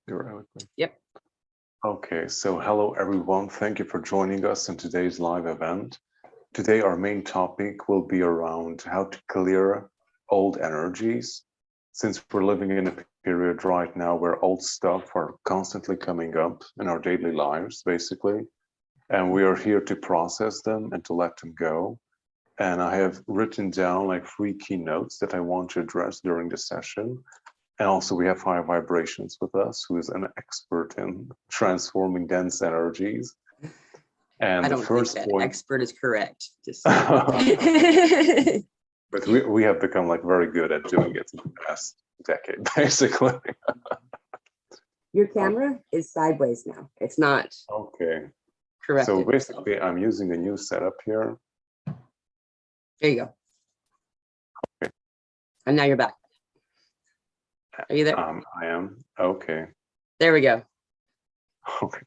Theoretically. Yep. Okay, so hello everyone. Thank you for joining us in today's live event. Today our main topic will be around how to clear old energies, since we're living in a period right now where old stuff are constantly coming up in our daily lives, basically, and we are here to process them and to let them go. And I have written down like 3 keynotes that I want to address during the session. And also we have High Vibrations with us, who is an expert in transforming dense energies. And I the don't first think that point, expert is correct. Just but we have become like very good at doing it in the past decade, basically. Your camera is sideways now. It's not Okay. corrected. So basically I'm using a new setup here. There you go. Okay. And now you're back. Are you there? I am. Okay. There we go. Okay.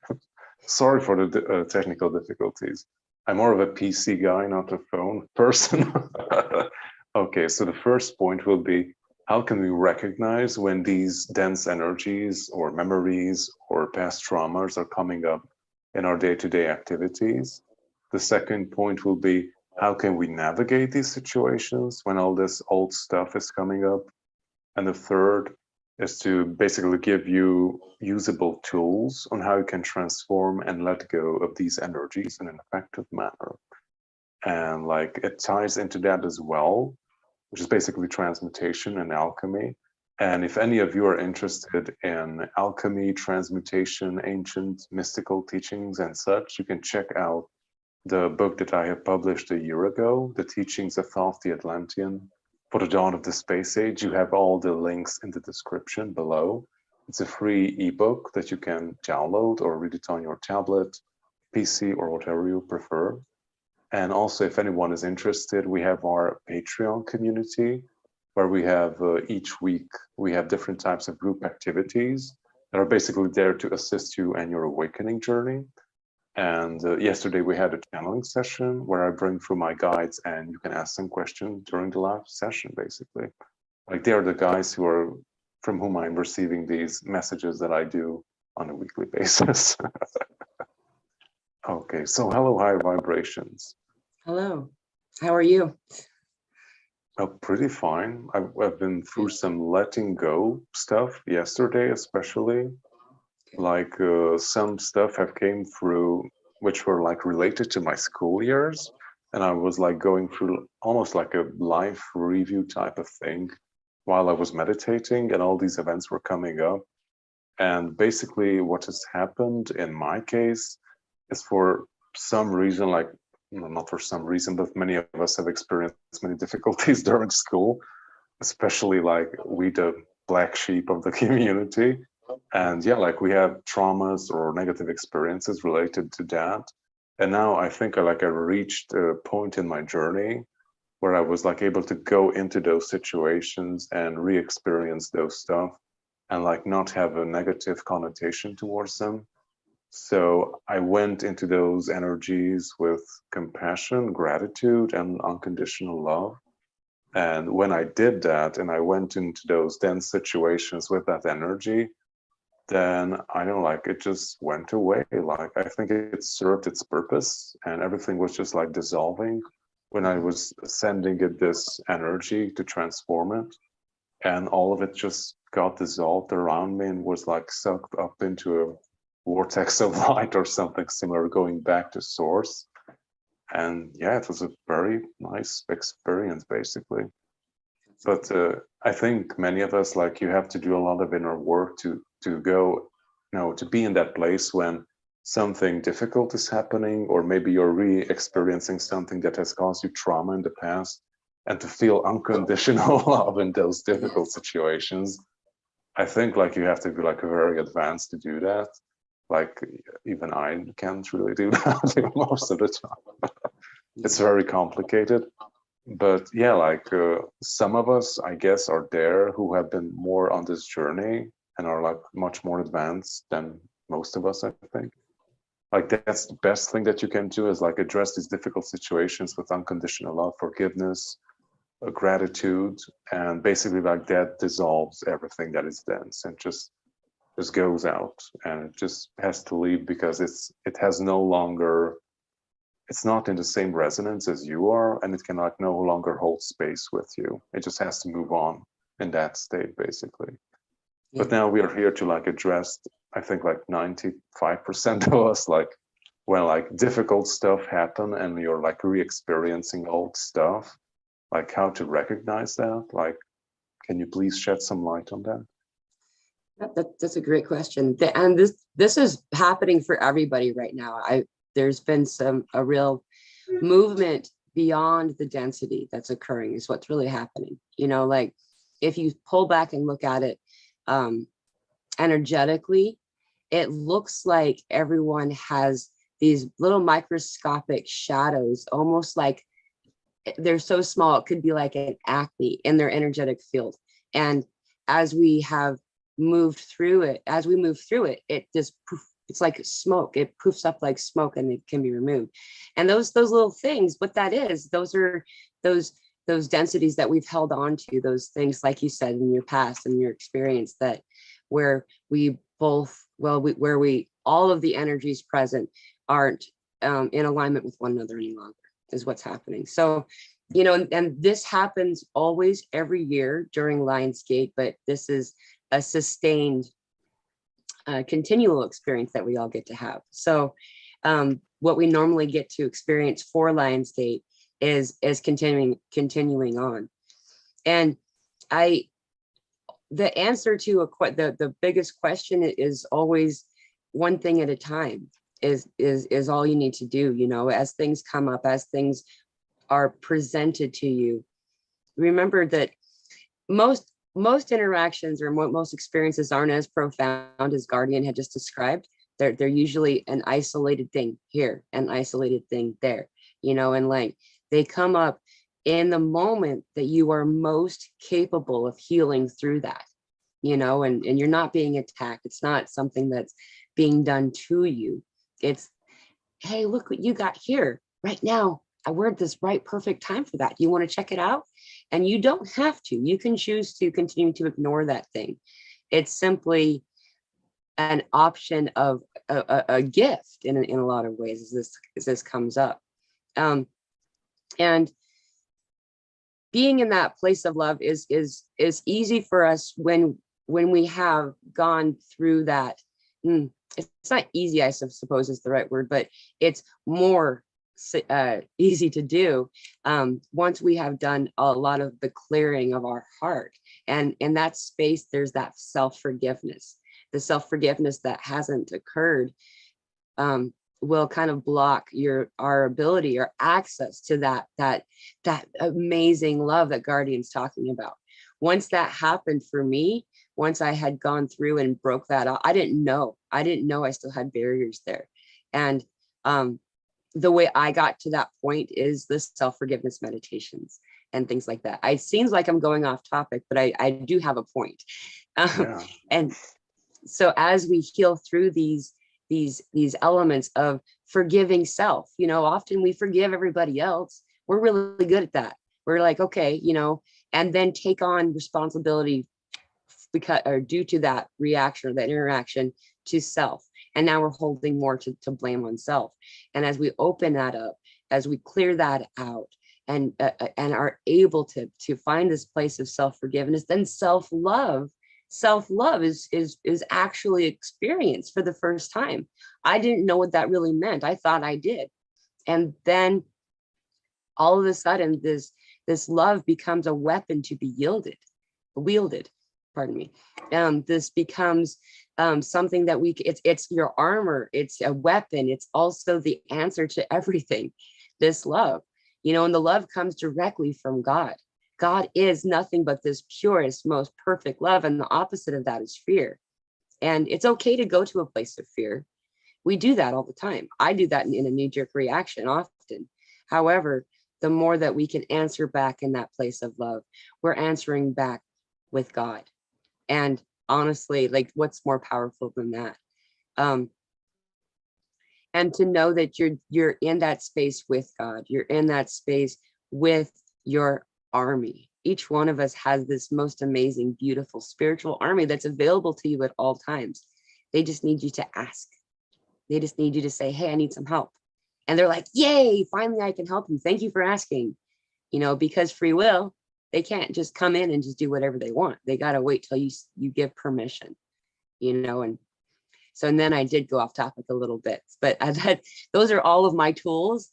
Sorry for the technical difficulties. I'm more of a PC guy, not a phone person. Okay, so the first point will be, how can we recognize when these dense energies or memories or past traumas are coming up in our day-to-day activities? The second point will be, how can we navigate these situations when all this old stuff is coming up? And the third is to basically give you usable tools on how you can transform and let go of these energies in an effective manner. And like it ties into that as well, which is basically transmutation and alchemy. And if any of you are interested in alchemy, transmutation, ancient mystical teachings and such, you can check out the book that I have published a year ago, The Teachings of Thoth the Atlantean, for the dawn of the space age. You have all the links in the description below. It's a free ebook that you can download or read it on your tablet, PC, or whatever you prefer. And also, if anyone is interested, we have our Patreon community where we have each week, we have different types of group activities that are basically there to assist you in your awakening journey. And yesterday we had a channeling session where I bring through my guides and you can ask some questions during the live session, basically. Like they are the guys who are from whom I'm receiving these messages that I do on a weekly basis. Okay, so hello, High Vibrations. Hello. How are you? Oh, pretty fine. I've been through some letting go stuff yesterday, especially. Like some stuff have came through which were like related to my school years, and I was like going through almost like a life review type of thing while I was meditating, and all these events were coming up. And basically what has happened in my case is, for some reason, like not for some reason, but many of us have experienced many difficulties during school, especially like we the black sheep of the community. And yeah, like we have traumas or negative experiences related to that. And now I think I reached a point in my journey where I was like able to go into those situations and re-experience those stuff and like not have a negative connotation towards them. So I went into those energies with compassion, gratitude, and unconditional love. And when I did that and I went into those dense situations with that energy, then I don't like it just went away. Like I think it served its purpose and everything was just like dissolving when I was sending it this energy to transform it. And all of it just got dissolved around me and was like sucked up into a vortex of light or something similar, going back to source. And yeah, it was a very nice experience, basically. But I think many of us, like, you have to do a lot of inner work to go, to be in that place when something difficult is happening, or maybe you're re-experiencing something that has caused you trauma in the past, and to feel unconditional love in those difficult situations. I think like you have to be like very advanced to do that. Like even I can't really do that most of the time. It's very complicated. But yeah, like some of us, I guess, are there who have been more on this journey and are like much more advanced than most of us, I think. Like that's the best thing that you can do, is like address these difficult situations with unconditional love, forgiveness, gratitude, and basically like that dissolves everything that is dense and just just goes out, and it just has to leave because it has no longer, it's not in the same resonance as you are, and it cannot no longer hold space with you. It just has to move on in that state, basically. Yeah. But now we are here to like address, I think like 95% of us, like when like difficult stuff happen and you're like re-experiencing old stuff, like how to recognize that. Like, can you please shed some light on that? That's a great question. And this is happening for everybody right now. There's been a real movement beyond the density that's occurring is what's really happening. You know, like if you pull back and look at it energetically, it looks like everyone has these little microscopic shadows, almost like they're so small, it could be like an acne in their energetic field. And as we have moved through it, it just it's like smoke. It poofs up like smoke and it can be removed. And those little things, what that is, those are those densities that we've held on to, those things, like you said, in your past and your experience, that where we both, where all of the energies present aren't in alignment with one another any longer, is what's happening. So, you know, and this happens always every year during Lionsgate, but this is a sustained continual experience that we all get to have. So what we normally get to experience for Lionsgate is continuing on. And the answer to the biggest question is always one thing at a time, is all you need to do. You know, as things come up, as things are presented to you, remember that most interactions or most experiences aren't as profound as Guardian had just described. They're usually an isolated thing here, an isolated thing there, you know, and like they come up in the moment that you are most capable of healing through that, you know, and you're not being attacked. It's not something that's being done to you. It's, hey, look what you got here right now. We're at this right perfect time for that. You want to check it out? And you don't have to. You can choose to continue to ignore that thing. It's simply an option of a gift in a lot of ways as this comes up. And being in that place of love is easy for us when we have gone through that. It's not easy, I suppose is the right word, but it's more easy to do once we have done a lot of the clearing of our heart. And in that space, there's that self-forgiveness. The self-forgiveness that hasn't occurred will kind of block our ability or access to that amazing love that Guardian's talking about. Once that happened for me, once I had gone through and broke that out, I didn't know I still had barriers there. And the way I got to that point is the self-forgiveness meditations and things like that. It seems like I'm going off topic, but I do have a point. Yeah. And so as we heal through these elements of forgiving self, you know, often we forgive everybody else. We're really good at that. We're like, okay, you know, and then take on responsibility due to that reaction or that interaction to self. And now we're holding more to blame on self. And as we open that up, as we clear that out and are able to find this place of self-forgiveness, then self-love is actually experienced for the first time. I didn't know what that really meant. I thought I did. And then all of a sudden this love becomes a weapon to be wielded. Pardon me. This becomes something that it's your armor, it's a weapon, it's also the answer to everything, this love, you know, and the love comes directly from God. God is nothing but this purest, most perfect love, and the opposite of that is fear. And it's okay to go to a place of fear. We do that all the time. I do that in a knee-jerk reaction often. However, the more that we can answer back in that place of love, we're answering back with God. And honestly, like, what's more powerful than that? And to know that you're in that space with God, you're in that space with your army, each one of us has this most amazing, beautiful spiritual army that's available to you at all times. They just need you to ask. They just need you to say, hey, I need some help. And they're like, yay, finally I can help you. Thank you for asking. You know, because free will, they can't just come in and just do whatever they want. They got to wait till you give permission, you know. And so, and then I did go off topic a little bit, but those are all of my tools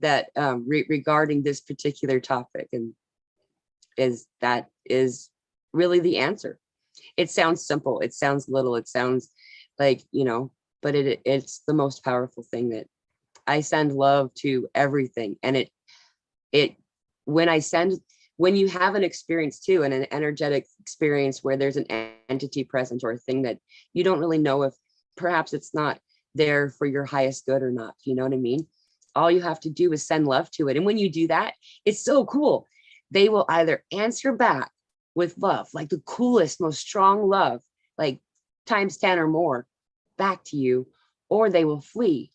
that regarding this particular topic, and that is really the answer. It sounds simple, it sounds little, it sounds like, you know, but it's the most powerful thing. That I send love to everything. And when you have an experience too, and an energetic experience where there's an entity present or a thing that you don't really know if perhaps it's not there for your highest good or not, you know what I mean? All you have to do is send love to it. And when you do that, it's so cool. They will either answer back with love, like the coolest, most strong love, like times 10 or more back to you, or they will flee.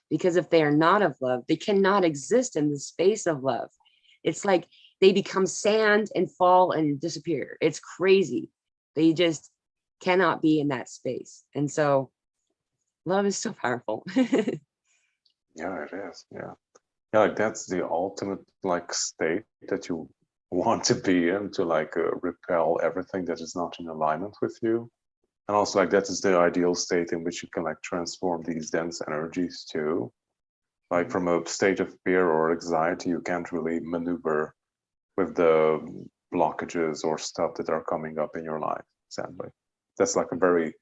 Because if they are not of love, they cannot exist in the space of love. It's like they become sand and fall and disappear. It's crazy. They just cannot be in that space. And so love is so powerful. Yeah, it is. Yeah. Yeah, like that's the ultimate like state that you want to be in, to like repel everything that is not in alignment with you. And also like that is the ideal state in which you can like transform these dense energies too. Like from a state of fear or anxiety, you can't really maneuver with the blockages or stuff that are coming up in your life. Sadly, that's like a very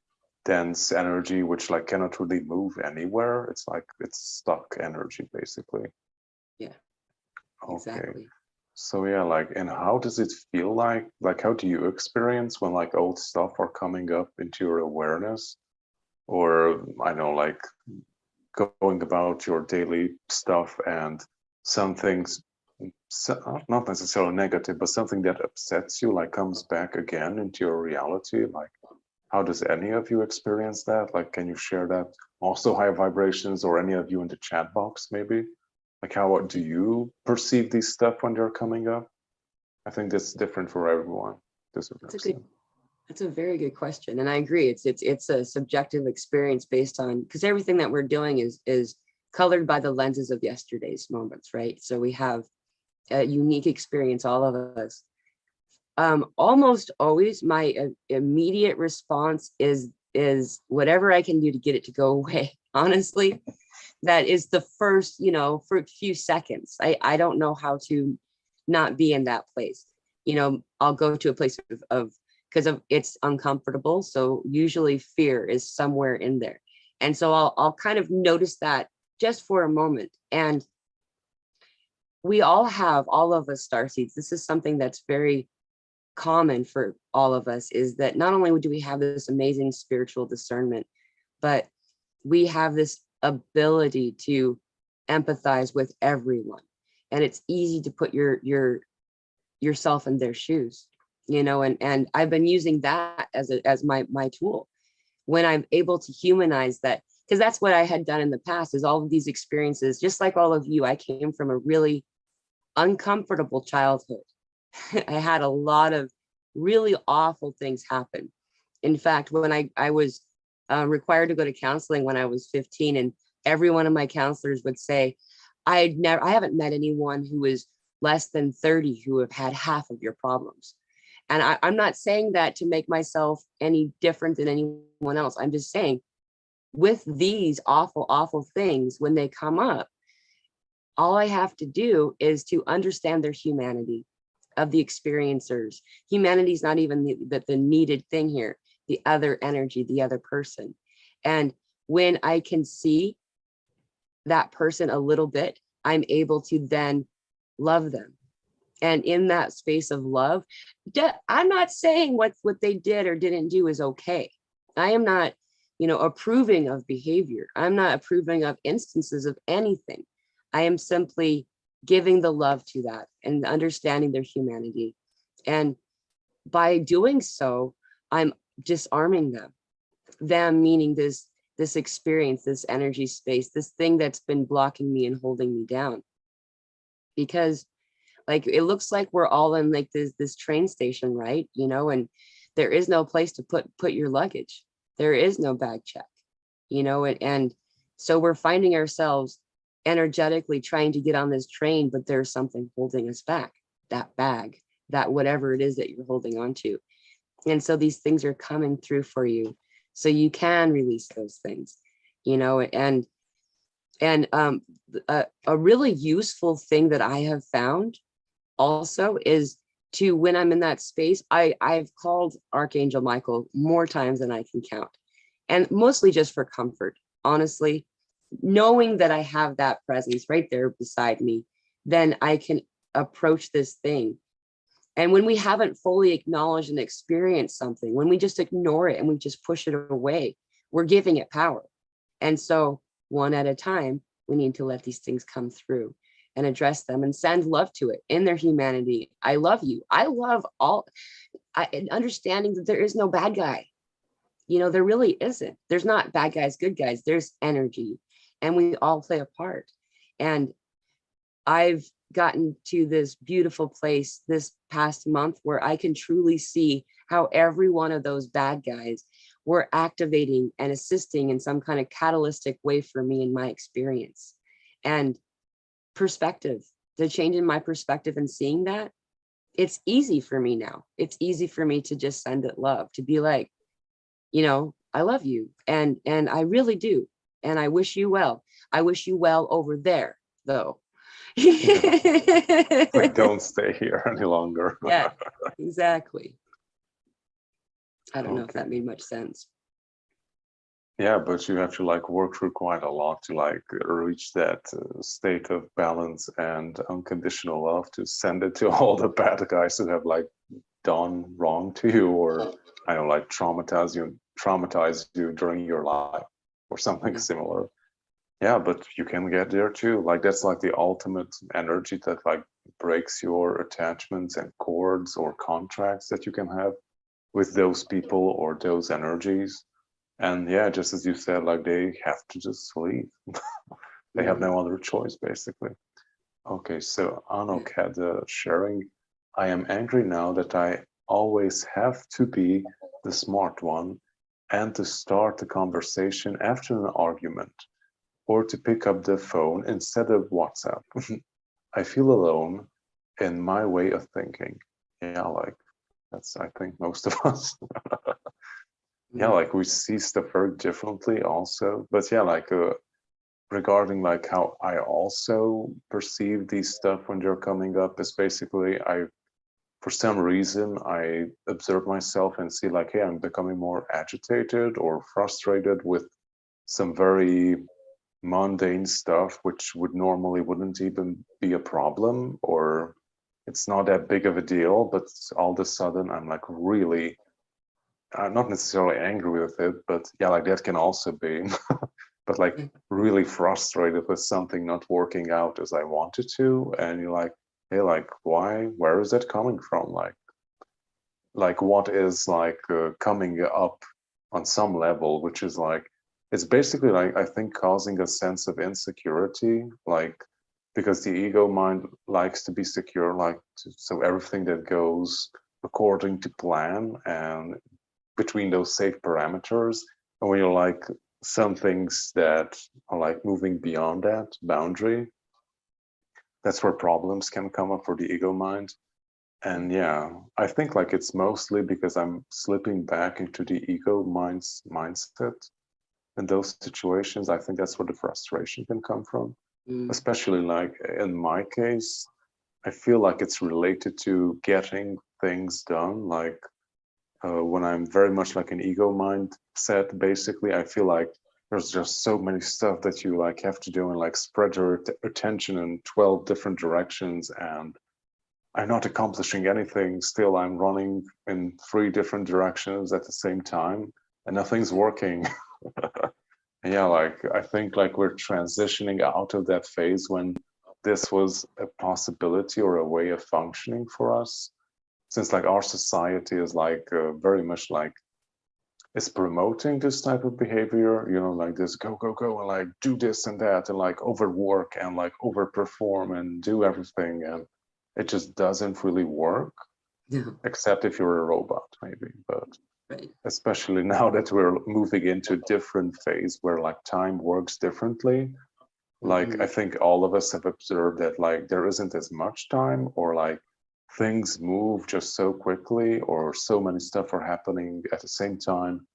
dense energy which like cannot really move anywhere. It's like it's stuck energy basically. Yeah, Okay. exactly. So yeah, like, and how does it feel like? Like, how do you experience when like old stuff are coming up into your awareness? Or I know, like going about your daily stuff and some things, not necessarily negative, but something that upsets you, like comes back again into your reality. Like, how does any of you experience that? Like, can you share that? Also, high vibrations, or any of you in the chat box, maybe? Like, how do you perceive these stuff when they're coming up? I think that's different for everyone. That's a very good question. And I agree. It's a subjective experience based on, because everything that we're doing is colored by the lenses of yesterday's moments, right? So we have a unique experience, all of us. Almost always my immediate response is whatever I can do to get it to go away. Honestly, that is the first, you know, for a few seconds. I don't know how to not be in that place. You know, I'll go to a place of because of it's uncomfortable. So usually fear is somewhere in there. And so I'll kind of notice that just for a moment. And we all have, all of us, starseeds. This is something that's very common for all of us, is that not only do we have this amazing spiritual discernment, but we have this ability to empathize with everyone. And it's easy to put yourself in their shoes, you know, and I've been using that as my tool when I'm able to humanize that, because that's what I had done in the past, is all of these experiences, just like all of you. I came from a really uncomfortable childhood. I had a lot of really awful things happen. In fact, when I was required to go to counseling when I was 15, and every one of my counselors would say, I haven't met anyone who is less than 30 who have had half of your problems. And I'm not saying that to make myself any different than anyone else. I'm just saying, with these awful, awful things, when they come up, all I have to do is to understand their humanity of the experiencers. Humanity is not even the needed thing here, the other energy, the other person. And when I can see that person a little bit, I'm able to then love them. And in that space of love, I'm not saying what they did or didn't do is okay. I am not, you know, approving of behavior. I'm not approving of instances of anything. I am simply giving the love to that and understanding their humanity. And by doing so, I'm disarming them meaning this experience, this energy space, this thing that's been blocking me and holding me down. Because Like it looks like we're all in like this train station, right? You know, and there is no place to put your luggage. There is no bag check, you know, and so we're finding ourselves energetically trying to get on this train, but there's something holding us back, that bag, that whatever it is that you're holding on to. And so these things are coming through for you so you can release those things, you know, and a really useful thing that I have found also is to, when I'm in that space, I've called Archangel Michael more times than I can count, and mostly just for comfort, honestly, knowing that I have that presence right there beside me, then I can approach this thing. And when we haven't fully acknowledged and experienced something, when we just ignore it and we just push it away, we're giving it power. And so one at a time, we need to let these things come through and address them and send love to it in their humanity. I love you. I love all, understanding that there is no bad guy. You know, there really isn't. There's not bad guys, good guys. There's energy, and we all play a part. And I've gotten to this beautiful place this past month where I can truly see how every one of those bad guys were activating and assisting in some kind of catalytic way for me in my experience. And perspective, the change in my perspective and seeing that, it's easy for me now. It's easy for me to just send it love, to be like, you know, I love you. And I really do. And I wish you well. I wish you well over there, though. Like, don't stay here any longer. Yeah, exactly. I don't know if Okay. that made much sense. Yeah, but you have to like work through quite a lot to like reach that state of balance and unconditional love to send it to all the bad guys who have like done wrong to you, or I don't know, like traumatize you during your life or something similar. Yeah, but you can get there too. Like that's like the ultimate energy that like breaks your attachments and cords or contracts that you can have with those people or those energies. And yeah, just as you said, like they have to just leave. They have no other choice, basically. Okay, so Anok had sharing, I am angry now that I always have to be the smart one and to start the conversation after an argument or to pick up the phone instead of WhatsApp. I feel alone in my way of thinking. Yeah, like that's, I think, most of us. Yeah, like we see stuff very differently also. But yeah, like regarding like how I also perceive these stuff when they're coming up is basically for some reason I observe myself and see like, hey, I'm becoming more agitated or frustrated with some very mundane stuff which would normally wouldn't even be a problem, or it's not that big of a deal, but all of a sudden I'm like really not necessarily angry with it, but yeah, like that can also be but like really frustrated with something not working out as I wanted to, and you're like, hey, like where is that coming from? Like what is like coming up on some level, which is like, it's basically like, I think, causing a sense of insecurity, like because the ego mind likes to be secure, like so everything that goes according to plan and between those safe parameters. And when you're like some things that are like moving beyond that boundary, that's where problems can come up for the ego mind. And yeah, I think like it's mostly because I'm slipping back into the ego mindset in those situations. I think that's where the frustration can come from, especially like in my case. I feel like it's related to getting things done. Like when I'm very much like an ego mindset, basically, I feel like there's just so many stuff that you like have to do and like spread your attention in 12 different directions, and I'm not accomplishing anything. Still, I'm running in 3 different directions at the same time and nothing's working. Yeah, like I think like we're transitioning out of that phase when this was a possibility or a way of functioning for us, since like our society is like very much like is promoting this type of behavior, you know, like this go go go and like do this and that and like overwork and like overperform and do everything. And it just doesn't really work, No, except if you're a robot, maybe. But right. especially now that we're moving into a different phase where like time works differently, like I Mhm. think all of us have observed that like there isn't as much time, or like things move just so quickly, or so many stuff are happening at the same time.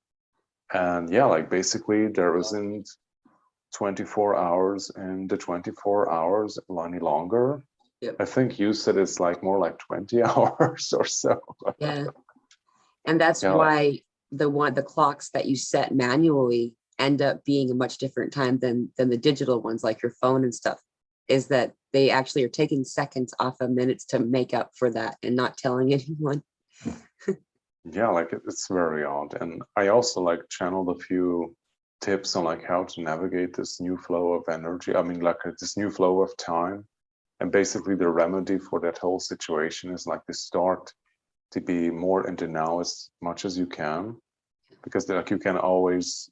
And yeah, like basically there isn't 24 hours in the 24 hours any longer. Yep. I think you said it's like more like 20 hours or so. Yeah. And that's Yeah, like, why the clocks that you set manually end up being a much different time than the digital ones, like your phone and stuff, is that they actually are taking seconds off of minutes to make up for that and not telling anyone. yeah, like it's very odd. And I also like channeled a few tips on like how to navigate this new flow of energy. I mean, like this new flow of time. And basically the remedy for that whole situation is like to start to be more in the now as much as you can, because like you can always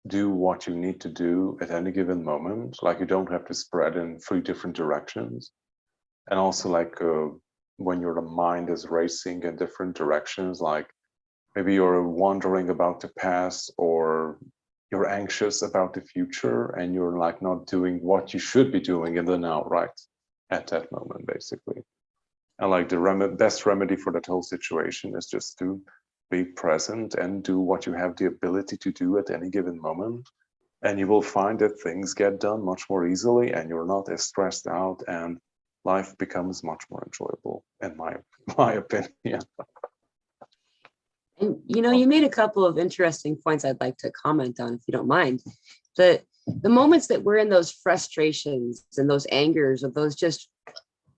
do what you need to do at any given moment. Like you don't have to spread in three different directions. And also like when your mind is racing in different directions, like maybe you're wondering about the past, or you're anxious about the future, and you're like not doing what you should be doing in the now, right at that moment, basically. And like the best remedy for that whole situation is just to be present and do what you have the ability to do at any given moment. And you will find that things get done much more easily, and you're not as stressed out, and life becomes much more enjoyable, in my my opinion. And you made a couple of interesting points I'd like to comment on, if you don't mind. The moments that we're in those frustrations and those angers, or those just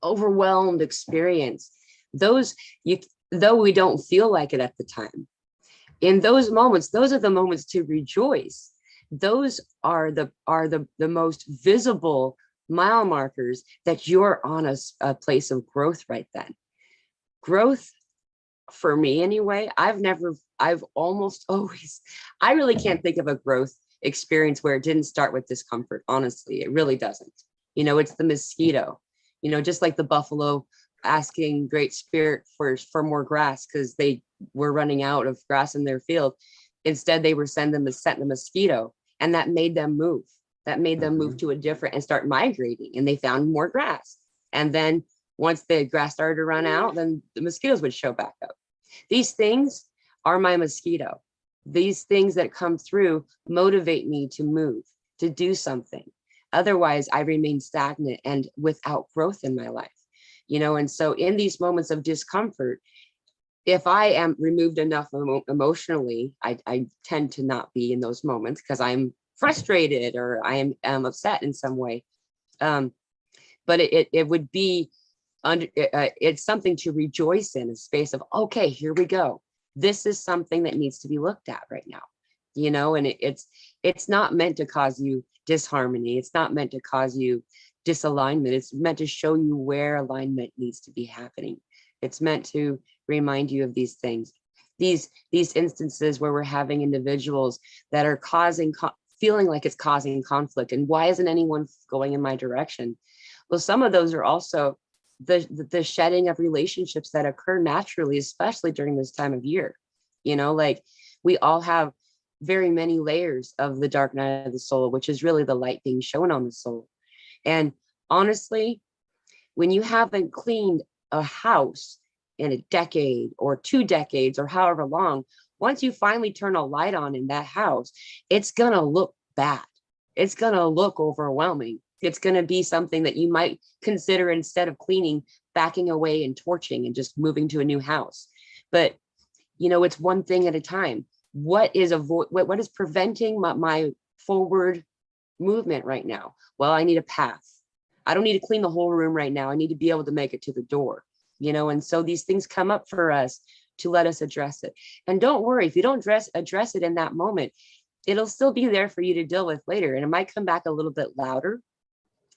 overwhelmed experience, those you though we don't feel like it at the time, in those moments, those are the moments to rejoice. Those are the most visible mile markers that you're on a place of growth right then. Growth, for me anyway, I've almost always, I really can't think of a growth experience where it didn't start with discomfort. Honestly, it really doesn't. It's the mosquito, just like the buffalo asking Great Spirit for more grass because they were running out of grass in their field. Instead, they were sent the mosquito, and that made them move. That made them move Mhm. to a different and start migrating, and they found more grass. And then once the grass started to run out, then the mosquitoes would show back up. These things are my mosquito. These things that come through motivate me to move, to do something. Otherwise, I remain stagnant and without growth in my life. And so in these moments of discomfort, if I am removed enough emotionally, I tend to not be in those moments because I'm frustrated or am upset in some way. But it would be it's something to rejoice in, a space of, okay, here we go. This is something that needs to be looked at right now, and it's not meant to cause you disharmony. It's not meant to cause you disalignment. It's meant to show you where alignment needs to be happening. It's meant to remind you of these things, these instances where we're having individuals that are feeling like it's causing conflict. And why isn't anyone going in my direction? Well, some of those are also the shedding of relationships that occur naturally, especially during this time of year. Like we all have very many layers of the dark night of the soul, which is really the light being shown on the soul. And honestly, when you haven't cleaned a house in a decade or 2 decades or however long, once you finally turn a light on in that house, it's gonna look bad. It's gonna look overwhelming. It's going to be something that you might consider, instead of cleaning, backing away and torching and just moving to a new house. But, it's one thing at a time. What is preventing my forward movement right now? Well, I need a path. I don't need to clean the whole room right now. I need to be able to make it to the door, and so these things come up for us to let us address it. And don't worry, if you don't address it in that moment, it'll still be there for you to deal with later. And it might come back a little bit louder,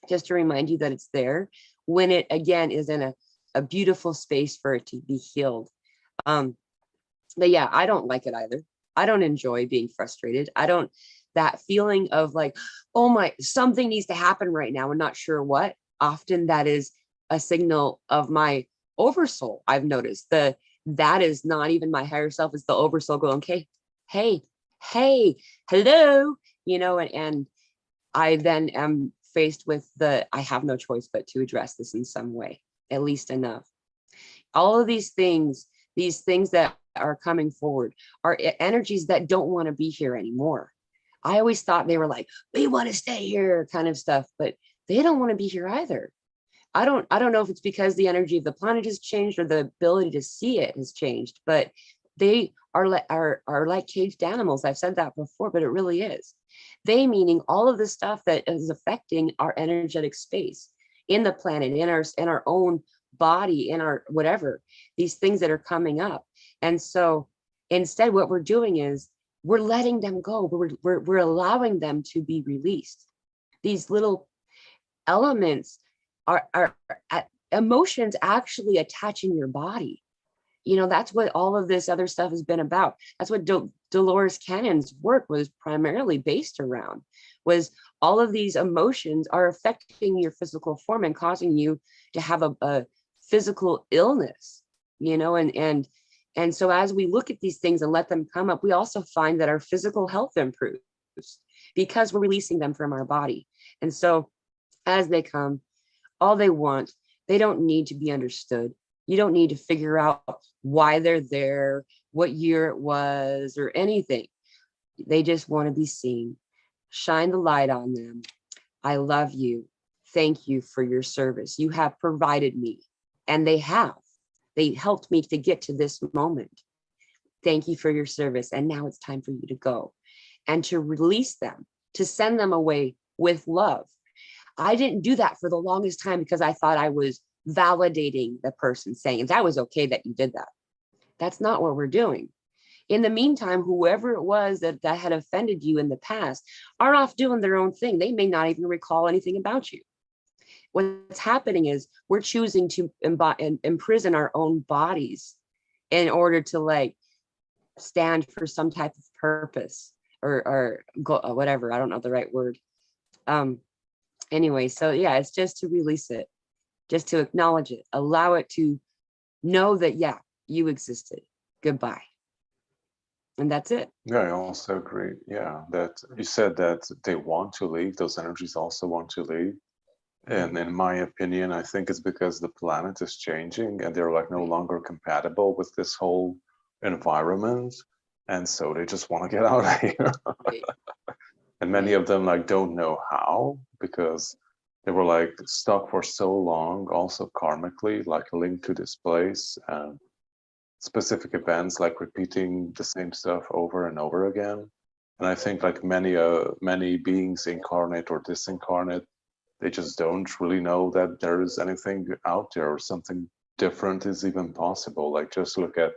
just to remind you that it's there when it again is in a beautiful space for it to be healed. But yeah, I don't like it either. I don't enjoy being frustrated. That feeling of like, oh my, something needs to happen right now and not sure what. Often that is a signal of my oversoul. I've noticed that is not even my higher self, it's the oversoul going, okay, hey, hello, and I then am faced with I have no choice but to address this in some way, at least enough. All of these things that are coming forward are energies that don't want to be here anymore. I always thought they were like, we want to stay here kind of stuff, but they don't want to be here either. I don't know if it's because the energy of the planet has changed or the ability to see it has changed, but they are like caged animals. I've said that before, but it really is. They meaning all of the stuff that is affecting our energetic space in the planet, in our own body, in our whatever, these things that are coming up. And so instead, what we're doing is we're letting them go. We're allowing them to be released. These little elements are emotions actually attach in your body. That's what all of this other stuff has been about. That's what Dolores Cannon's work was primarily based around, was all of these emotions are affecting your physical form and causing you to have a physical illness, and so as we look at these things and let them come up, we also find that our physical health improves because we're releasing them from our body. And so as they come, all they want, they don't need to be understood. You don't need to figure out why they're there, what year it was, or anything. They just want to be seen. Shine the light on them. I love you. Thank you for your service. You have provided me. And they have. They helped me to get to this moment. Thank you for your service. And now it's time for you to go and to release them, to send them away with love. I didn't do that for the longest time because I thought I was validating the person, saying that was okay that you did that. That's not what we're doing. In the meantime, whoever it was that had offended you in the past are off doing their own thing. They may not even recall anything about you. What's happening is we're choosing to imprison our own bodies in order to stand for some type of purpose or go, whatever. I don't know the right word. Anyway, so yeah, it's just to release it, just to acknowledge it, allow it to know that, yeah, you existed. Goodbye. And that's it. Yeah, I also agree. Yeah, that you said that they want to leave, those energies also want to leave. And in my opinion, I think it's because the planet is changing and they're no longer compatible with this whole environment. And so they just want to get out of here. And many of them don't know how, because they were stuck for so long, also karmically, linked to this place and specific events, repeating the same stuff over and over again. And I think many beings, incarnate or disincarnate, they just don't really know that there is anything out there or something different is even possible. Just look at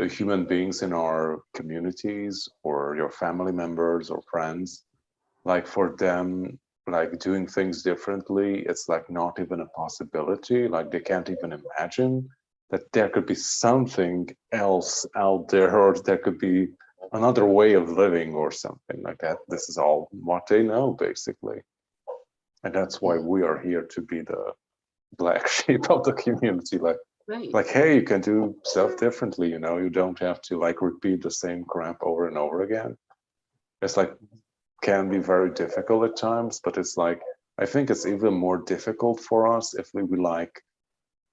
human beings in our communities or your family members or friends. For them, doing things differently, it's not even a possibility. They can't even imagine that there could be something else out there, or there could be another way of living or something like that. This is all what they know, basically. And that's why we are here to be the black sheep of the community. Right. Hey, you can do stuff differently, you don't have to repeat the same crap over and over again. It's can be very difficult at times, but it's I think it's even more difficult for us if we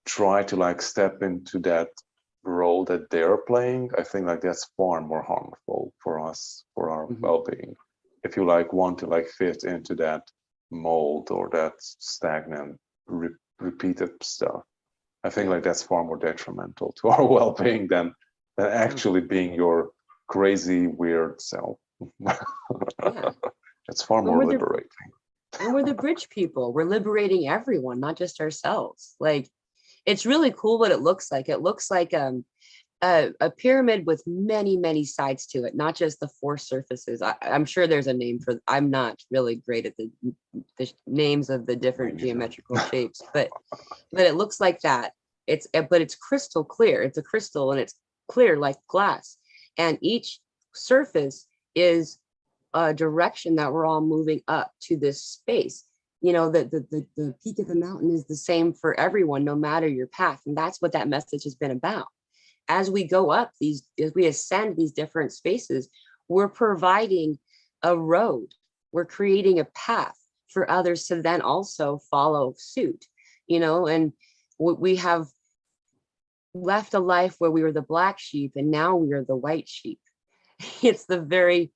try to step into that role that they're playing. I think that's far more harmful for us, for our well-being. If you want to fit into that mold or that stagnant repeated stuff, I think that's far more detrimental to our well-being than actually being your crazy weird self. Yeah. It's far more liberating. And we're the bridge people. We're liberating everyone, not just ourselves. It's really cool what it looks like. It looks like a pyramid with many, many sides to it, not just the four surfaces. I'm sure there's a name for. I'm not really great at the names of the different geometrical shapes, but it looks like that. But it's crystal clear. It's a crystal and it's clear like glass. And each surface is a direction that we're all moving up to this space. you know, the peak of the mountain is the same for everyone, no matter your path. And that's what that message has been about. As we go up these, as we ascend these different spaces, we're providing a road, we're creating a path for others to then also follow suit, you know. And we have left a life where we were the black sheep and now we are the white sheep. It's the very,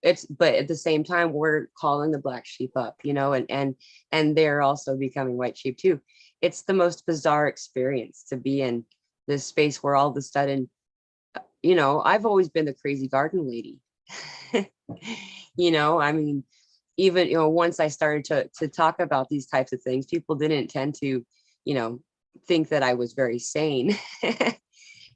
it's, but at the same time we're calling the black sheep up, you know, and they're also becoming white sheep too. It's the most bizarre experience to be in this space where all of a sudden, you know, I've always been the crazy garden lady. You know, I mean, even, you know, once I started to talk about these types of things, people didn't tend to, you know, think that I was very sane.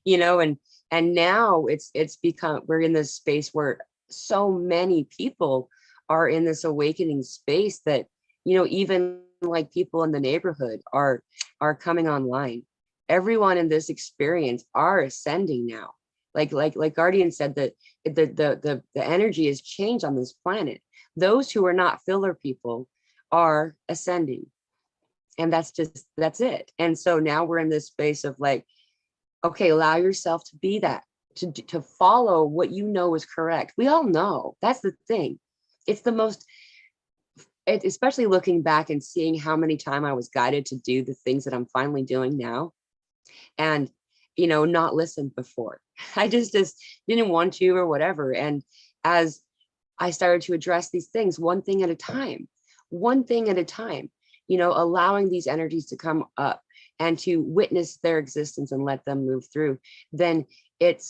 You know, and now it's become, we're in this space where so many people are in this awakening space that, you know, even like people in the neighborhood are coming online. Everyone in this experience are ascending now. Like Guardian said, that the energy has changed on this planet. Those who are not filler people are ascending. And that's it. And so now we're in this space of like, okay, allow yourself to be that, to follow what you know is correct. We all know, that's the thing. It's the most, especially looking back and seeing how many times I was guided to do the things that I'm finally doing now, and, you know, not listened before. I just didn't want to or whatever. And as I started to address these things one thing at a time, you know, allowing these energies to come up and to witness their existence and let them move through, then it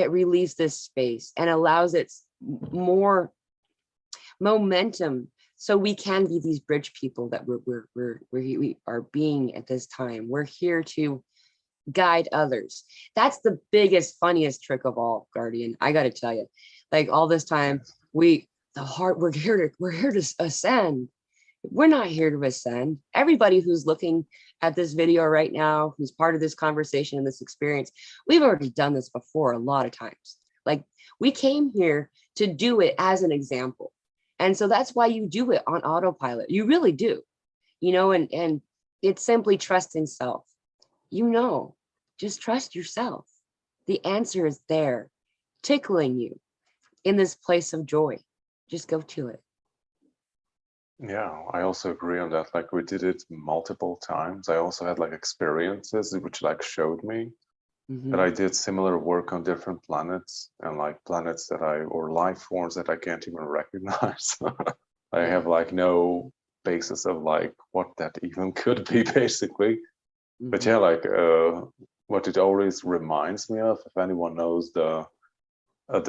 relieves this space and allows it more momentum, so we can be these bridge people that we are being at this time. We're here to guide others. That's the biggest, funniest trick of all, Guardian. I got to tell you, like all this time, we're here to ascend. We're not here to ascend. Everybody who's looking at this video right now, who's part of this conversation and this experience, we've already done this before a lot of times. Like, we came here to do it as an example. And so that's why you do it on autopilot. You really do, you know, and it's simply trusting self. You know, just trust yourself. The answer is there, tickling you in this place of joy. Just go to it. Yeah, I also agree on that. Like, we did it multiple times. I also had like experiences which like showed me that I did similar work on different planets, and like planets that or life forms that I can't even recognize. I have like no basis of like what that even could be, basically. But yeah, like what it always reminds me of, if anyone knows the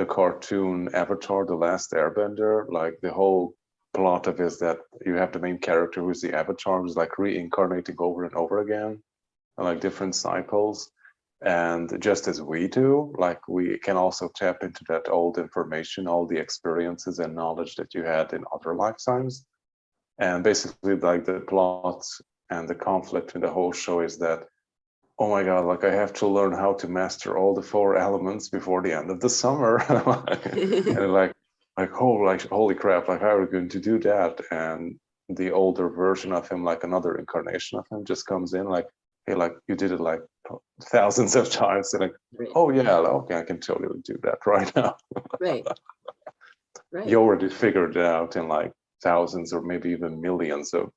cartoon Avatar, The Last Airbender, like the whole plot of it is that you have the main character who's the avatar, who's like reincarnating over and over again, and like different cycles. And just as we do, like we can also tap into that old information, all the experiences and knowledge that you had in other lifetimes. And basically, like the plot and the conflict in the whole show is that, oh my God, like I have to learn how to master all the 4 elements before the end of the summer. And like holy crap, like how are we going to do that? And the older version of him, like another incarnation of him, just comes in like, hey, like you did it like thousands of times. And like, oh yeah, okay, I can totally do that right now. Right. You already figured it out in like thousands or maybe even millions of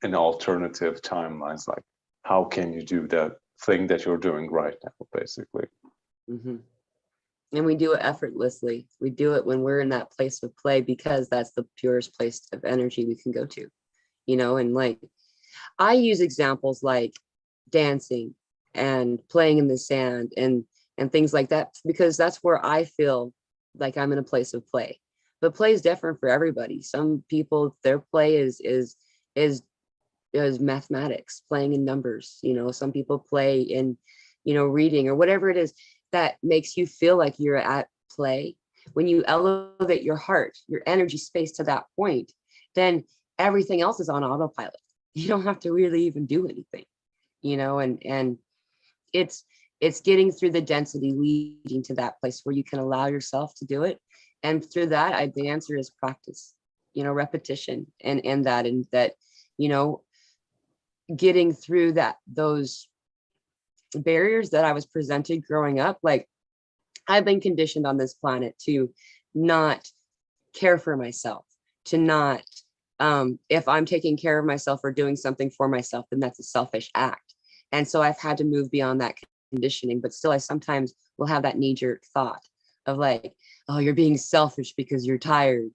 in alternative timelines. Like, how can you do that thing that you're doing right now, basically? And we do it effortlessly. We do it when we're in that place of play, because that's the purest place of energy we can go to, you know. And like, I use examples like dancing and playing in the sand and things like that, because that's where I feel like I'm in a place of play. But play is different for everybody. Some people, their play is mathematics, playing in numbers. You know, some people play in, you know, reading or whatever it is that makes you feel like you're at play. When you elevate your heart, your energy space to that point, then everything else is on autopilot. You don't have to really even do anything, you know. And it's getting through the density leading to that place where you can allow yourself to do it. And through that, the answer is practice. repetition and that, getting through those barriers that I was presented growing up. Like, I've been conditioned on this planet to not care for myself, to not, if I'm taking care of myself or doing something for myself, then that's a selfish act. And so I've had to move beyond that conditioning, but still I sometimes will have that knee-jerk thought of like, oh, you're being selfish because you're tired,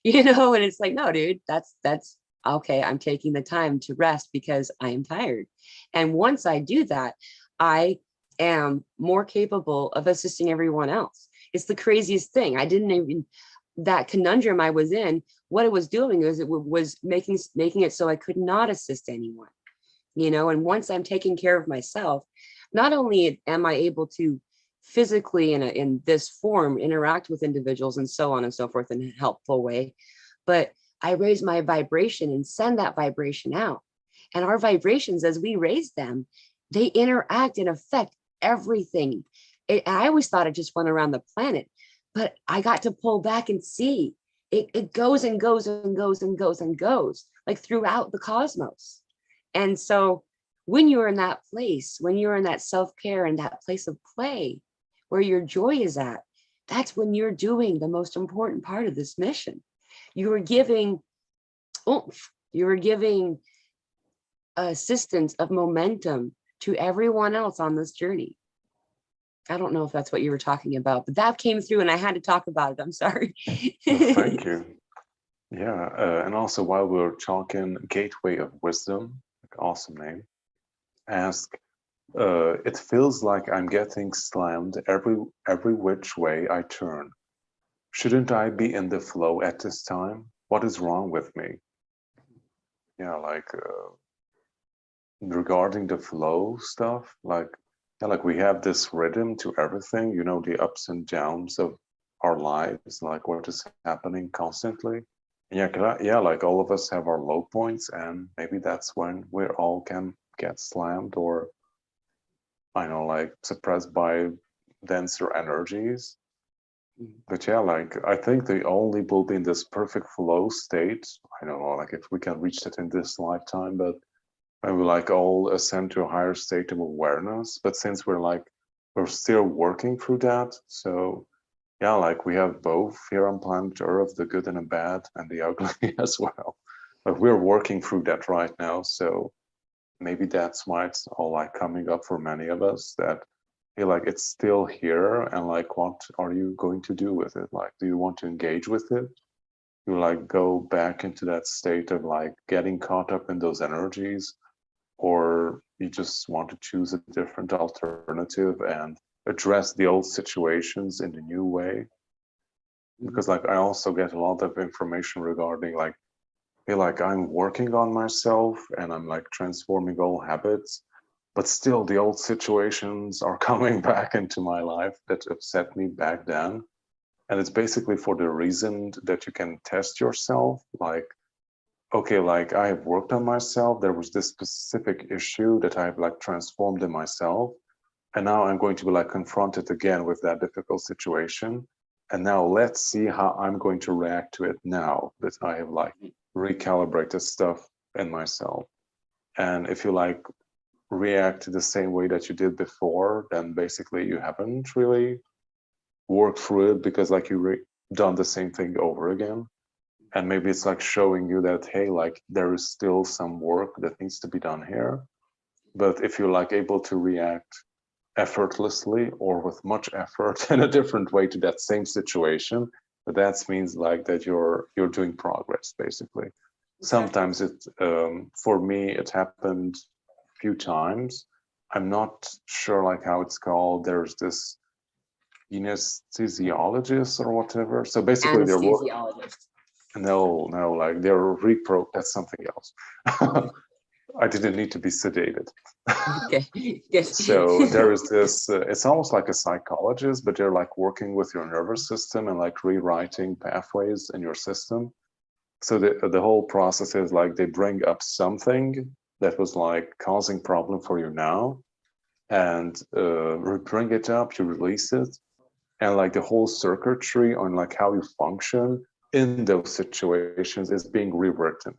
and it's like, no, dude, that's okay. I'm taking the time to rest because I am tired. And once I do that, I am more capable of assisting everyone else. It's the craziest thing. I didn't even, that conundrum I was in, what it was doing is it was making it so I could not assist anyone, and once I'm taking care of myself, not only am I able to physically in this form interact with individuals and so on and so forth in a helpful way, but I raise my vibration and send that vibration out. And our vibrations, as we raise them, they interact and affect everything. I always thought it just went around the planet, but I got to pull back and see it goes and goes and goes and goes and goes, like throughout the cosmos. And so when you're in that place, when you're in that self-care and that place of play where your joy is at, that's when you're doing the most important part of this mission. You are giving oomph, you are giving assistance of momentum to everyone else on this journey. I don't know if that's what you were talking about, but that came through and I had to talk about it. I'm sorry. Well, thank you. Yeah, and also while we're talking, Gateway of Wisdom, awesome name, ask, it feels like I'm getting slammed every which way I turn. Shouldn't I be in the flow at this time? What is wrong with me? Yeah, like regarding the flow stuff, like we have this rhythm to everything, the ups and downs of our lives, like what is happening constantly. And yeah, like all of us have our low points, and maybe that's when we all can get slammed or, I know, like suppressed by denser energies. But yeah, like I think the only will be in this perfect flow state. I don't know, like if we can reach that in this lifetime, but maybe like all ascend to a higher state of awareness. But since we're still working through that, so yeah, like we have both here on planet Earth, the good and the bad and the ugly as well. But we're working through that right now. So maybe that's why it's all like coming up for many of us, that feel like it's still here, and like what are you going to do with it? Like, do you want to engage with it? You like go back into that state of like getting caught up in those energies, or you just want to choose a different alternative and address the old situations in a new way? Because like I also get a lot of information regarding like, hey, like I'm working on myself and I'm like transforming old habits, but still the old situations are coming back into my life that upset me back then. And it's basically for the reason that you can test yourself, like, okay, like I have worked on myself, there was this specific issue that I've like transformed in myself, and now I'm going to be like confronted again with that difficult situation, and now let's see how I'm going to react to it now that I have like recalibrated stuff in myself. And if you like react the same way that you did before, then basically you haven't really worked through it, because like you done the same thing over again. And maybe it's like showing you that, hey, like there is still some work that needs to be done here. But if you're like able to react effortlessly or with much effort in a different way to that same situation, but that means like that you're doing progress basically. Sometimes it for me it happened a few times. I'm not sure like how it's called. There's this anesthesiologist or whatever, so basically they're Anesthesiologist. no, like they're that's something else. I didn't need to be sedated. Okay, good. So there is this, it's almost like a psychologist, but they're like working with your nervous system and like rewriting pathways in your system. So the whole process is like they bring up something that was like causing problem for you now, and bring it up, you release it, and like the whole circuitry on like how you function in those situations is being rewritten.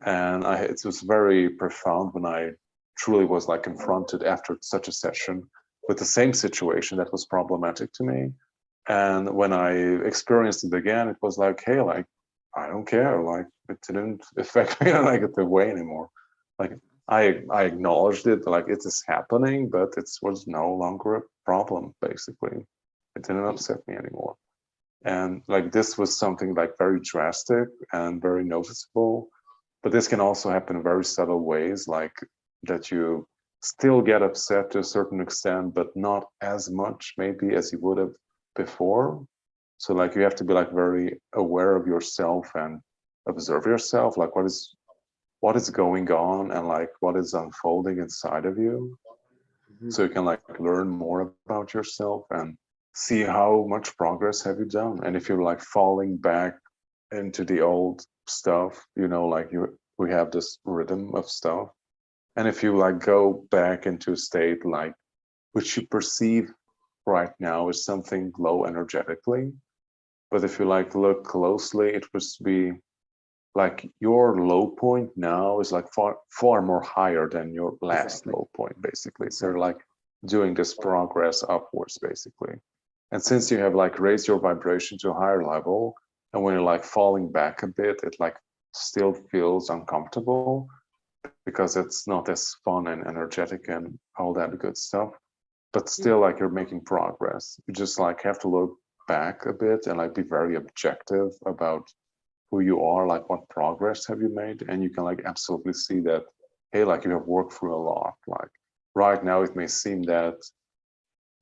And it was very profound when I truly was like confronted after such a session with the same situation that was problematic to me. And when I experienced it again, it was like, hey, like, I don't care. Like, it didn't affect me in a negative way anymore. Like, I acknowledged it, like it is happening, but it was no longer a problem, basically. It didn't upset me anymore. And like this was something like very drastic and very noticeable. But this can also happen in very subtle ways, like that you still get upset to a certain extent, but not as much maybe as you would have before. So like you have to be like very aware of yourself and observe yourself, like what is going on and like what is unfolding inside of you. So you can like learn more about yourself and see how much progress have you done. And if you're like falling back into the old stuff, you know, like we have this rhythm of stuff. And if you like go back into a state like which you perceive right now as something low energetically, but if you like look closely, it would be like your low point now is like far more higher than your last low point, basically. So you're like doing this progress upwards, basically. And since you have like raised your vibration to a higher level, and when you're like falling back a bit, it like still feels uncomfortable because it's not as fun and energetic and all that good stuff. But still, like you're making progress. You just like have to look back a bit and like be very objective about who you are, like what progress have you made, and you can like absolutely see that, hey, like you have worked through a lot. Like right now it may seem that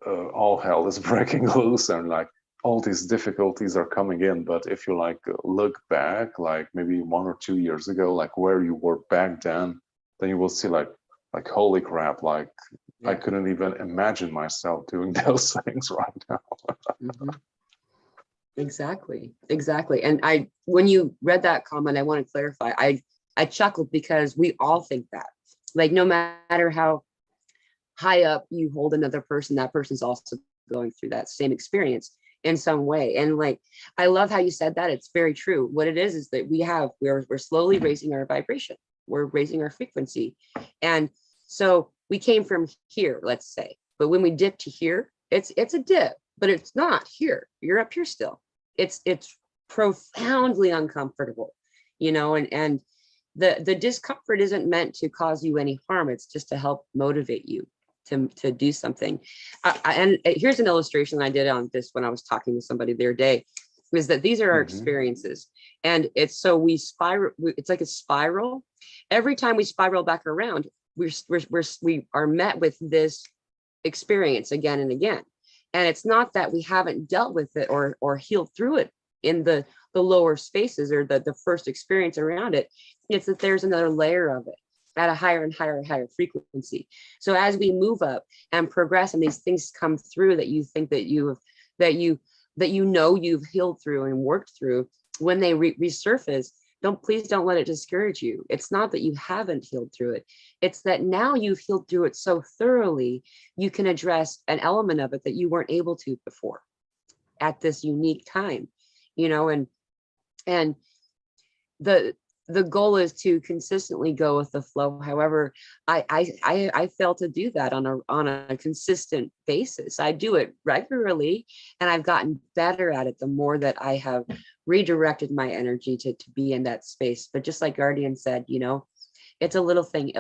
all hell is breaking loose and like all these difficulties are coming in, but if you like look back like maybe 1 or 2 years ago, like where you were back then you will see like holy crap, like I couldn't even imagine myself doing those things right now. Exactly. And when you read that comment, I want to clarify. I chuckled because we all think that. Like no matter how high up you hold another person, that person's also going through that same experience in some way. And like I love how you said that. It's very true. What it is that we're slowly raising our vibration. We're raising our frequency. And so we came from here, let's say. But when we dip to here, it's a dip, but it's not here. You're up here still. It's profoundly uncomfortable, you know, and the discomfort isn't meant to cause you any harm. It's just to help motivate you to do something. And here's an illustration I did on this when I was talking to somebody the other day, is that these are our experiences. And it's so we spiral, it's like a spiral. Every time we spiral back around, we are met with this experience again and again. And it's not that we haven't dealt with it or healed through it in the lower spaces or the first experience around it. It's that there's another layer of it at a higher and higher and higher frequency. So as we move up and progress and these things come through that you think that you know you've healed through and worked through, when they resurface, please don't let it discourage you. It's not that you haven't healed through it. It's that now you've healed through it so thoroughly, you can address an element of it that you weren't able to before at this unique time, you know, and the goal is to consistently go with the flow. However, I fail to do that on a consistent basis. I do it regularly, and I've gotten better at it the more that I have redirected my energy to be in that space. But just like Guardian said, you know, it's a little thing.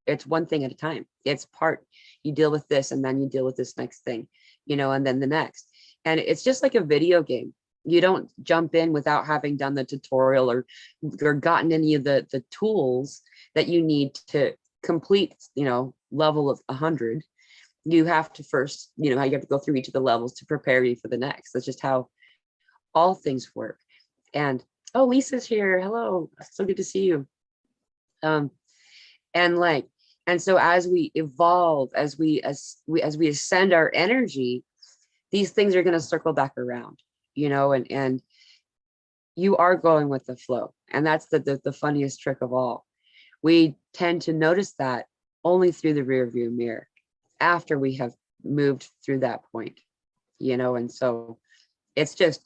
It's one thing at a time. It's part. You deal with this, and then you deal with this next thing, you know, and then the next. And it's just like a video game. You don't jump in without having done the tutorial or gotten any of the tools that you need to complete, you know, level of 100. You have to first, you know, you have to go through each of the levels to prepare you for the next. That's just how all things work. And oh, Lisa's here. Hello. So good to see you. And so as we evolve, as we ascend our energy, these things are going to circle back around, you know, and you are going with the flow. And that's the funniest trick of all. We tend to notice that only through the rear view mirror after we have moved through that point, you know, and so it's just,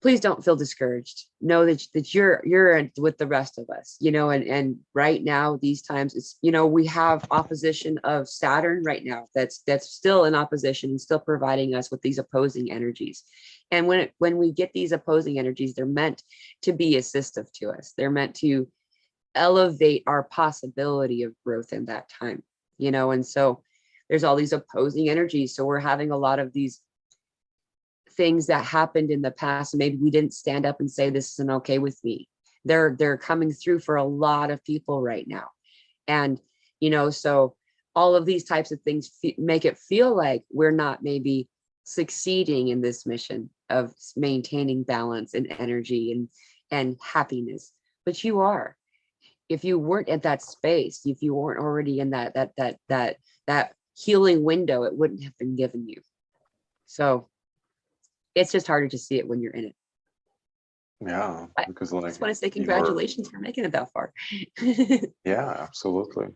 please don't feel discouraged. Know that you're with the rest of us, and right now, these times, it's, we have opposition of Saturn right now. That's still in opposition and still providing us with these opposing energies. And when we get these opposing energies, they're meant to be assistive to us. They're meant to elevate our possibility of growth in that time, and so there's all these opposing energies. So we're having a lot of these things that happened in the past. Maybe we didn't stand up and say, this isn't okay with me. They're coming through for a lot of people right now. And, so all of these types of things make it feel like we're not maybe succeeding in this mission of maintaining balance and energy and happiness, but you are. If you weren't at that space, if you weren't already in that healing window, it wouldn't have been given you. So it's just harder to see it when you're in it. Yeah, because I just want to say congratulations for making it that far. Yeah, absolutely.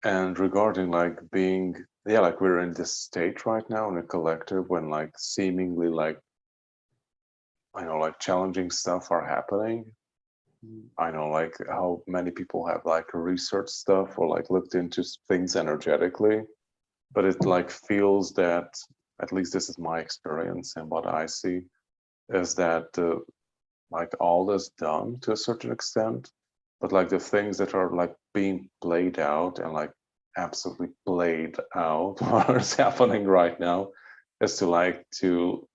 And regarding being, we're in this state right now in a collective when seemingly challenging stuff are happening. I know how many people have researched stuff or looked into things energetically, but it feels that, at least this is my experience and what I see, is that all is done to a certain extent, but the things that are being played out and absolutely played out what is happening right now is to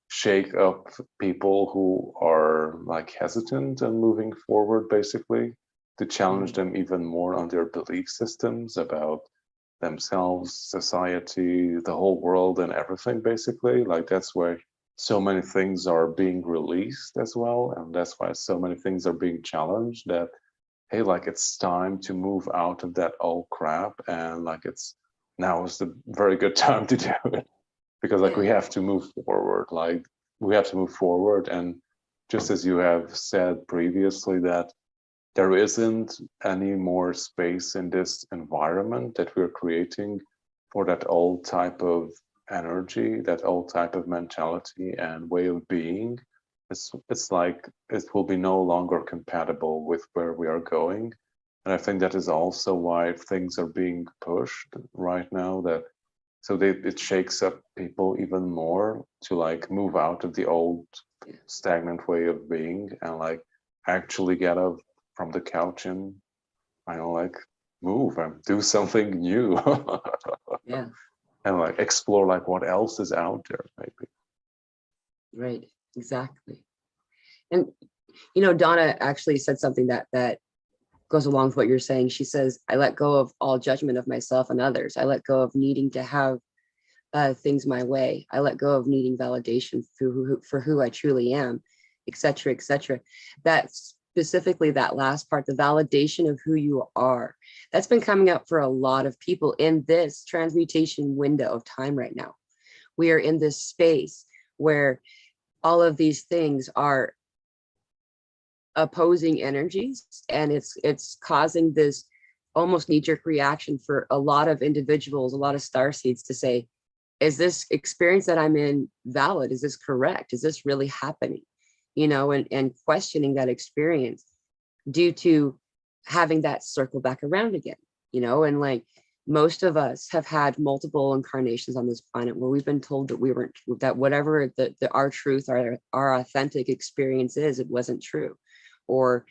shake up people who are hesitant and moving forward, basically to challenge them even more on their belief systems about themselves, society, the whole world, and everything, basically. That's why so many things are being released as well, and that's why so many things are being challenged, that hey, it's time to move out of that old crap, and it's now is the very good time to do it, because we have to move forward. We have to move forward, and just as you have said previously, that there isn't any more space in this environment that we're creating for that old type of energy, that old type of mentality and way of being. It's like it will be no longer compatible with where we are going. And I think that is also why things are being pushed right now, it shakes up people even more to move out of the old stagnant way of being and actually get up from the couch and move and do something new. Yeah. And explore what else is out there, maybe. Right, exactly. And Donna actually said something that goes along with what you're saying. She says, I let go of all judgment of myself and others. I let go of needing to have things my way. I let go of needing validation for who I truly am, etc., etc. That's specifically that last part, the validation of who you are. That's been coming up for a lot of people in this transmutation window of time right now. We are in this space where all of these things are opposing energies, and it's causing this almost knee-jerk reaction for a lot of individuals, a lot of starseeds, to say, is this experience that I'm in valid? Is this correct? Is this really happening? And questioning that experience due to having that circle back around again, and most of us have had multiple incarnations on this planet where we've been told that we weren't, that whatever our truth, our authentic experience is, it wasn't true, or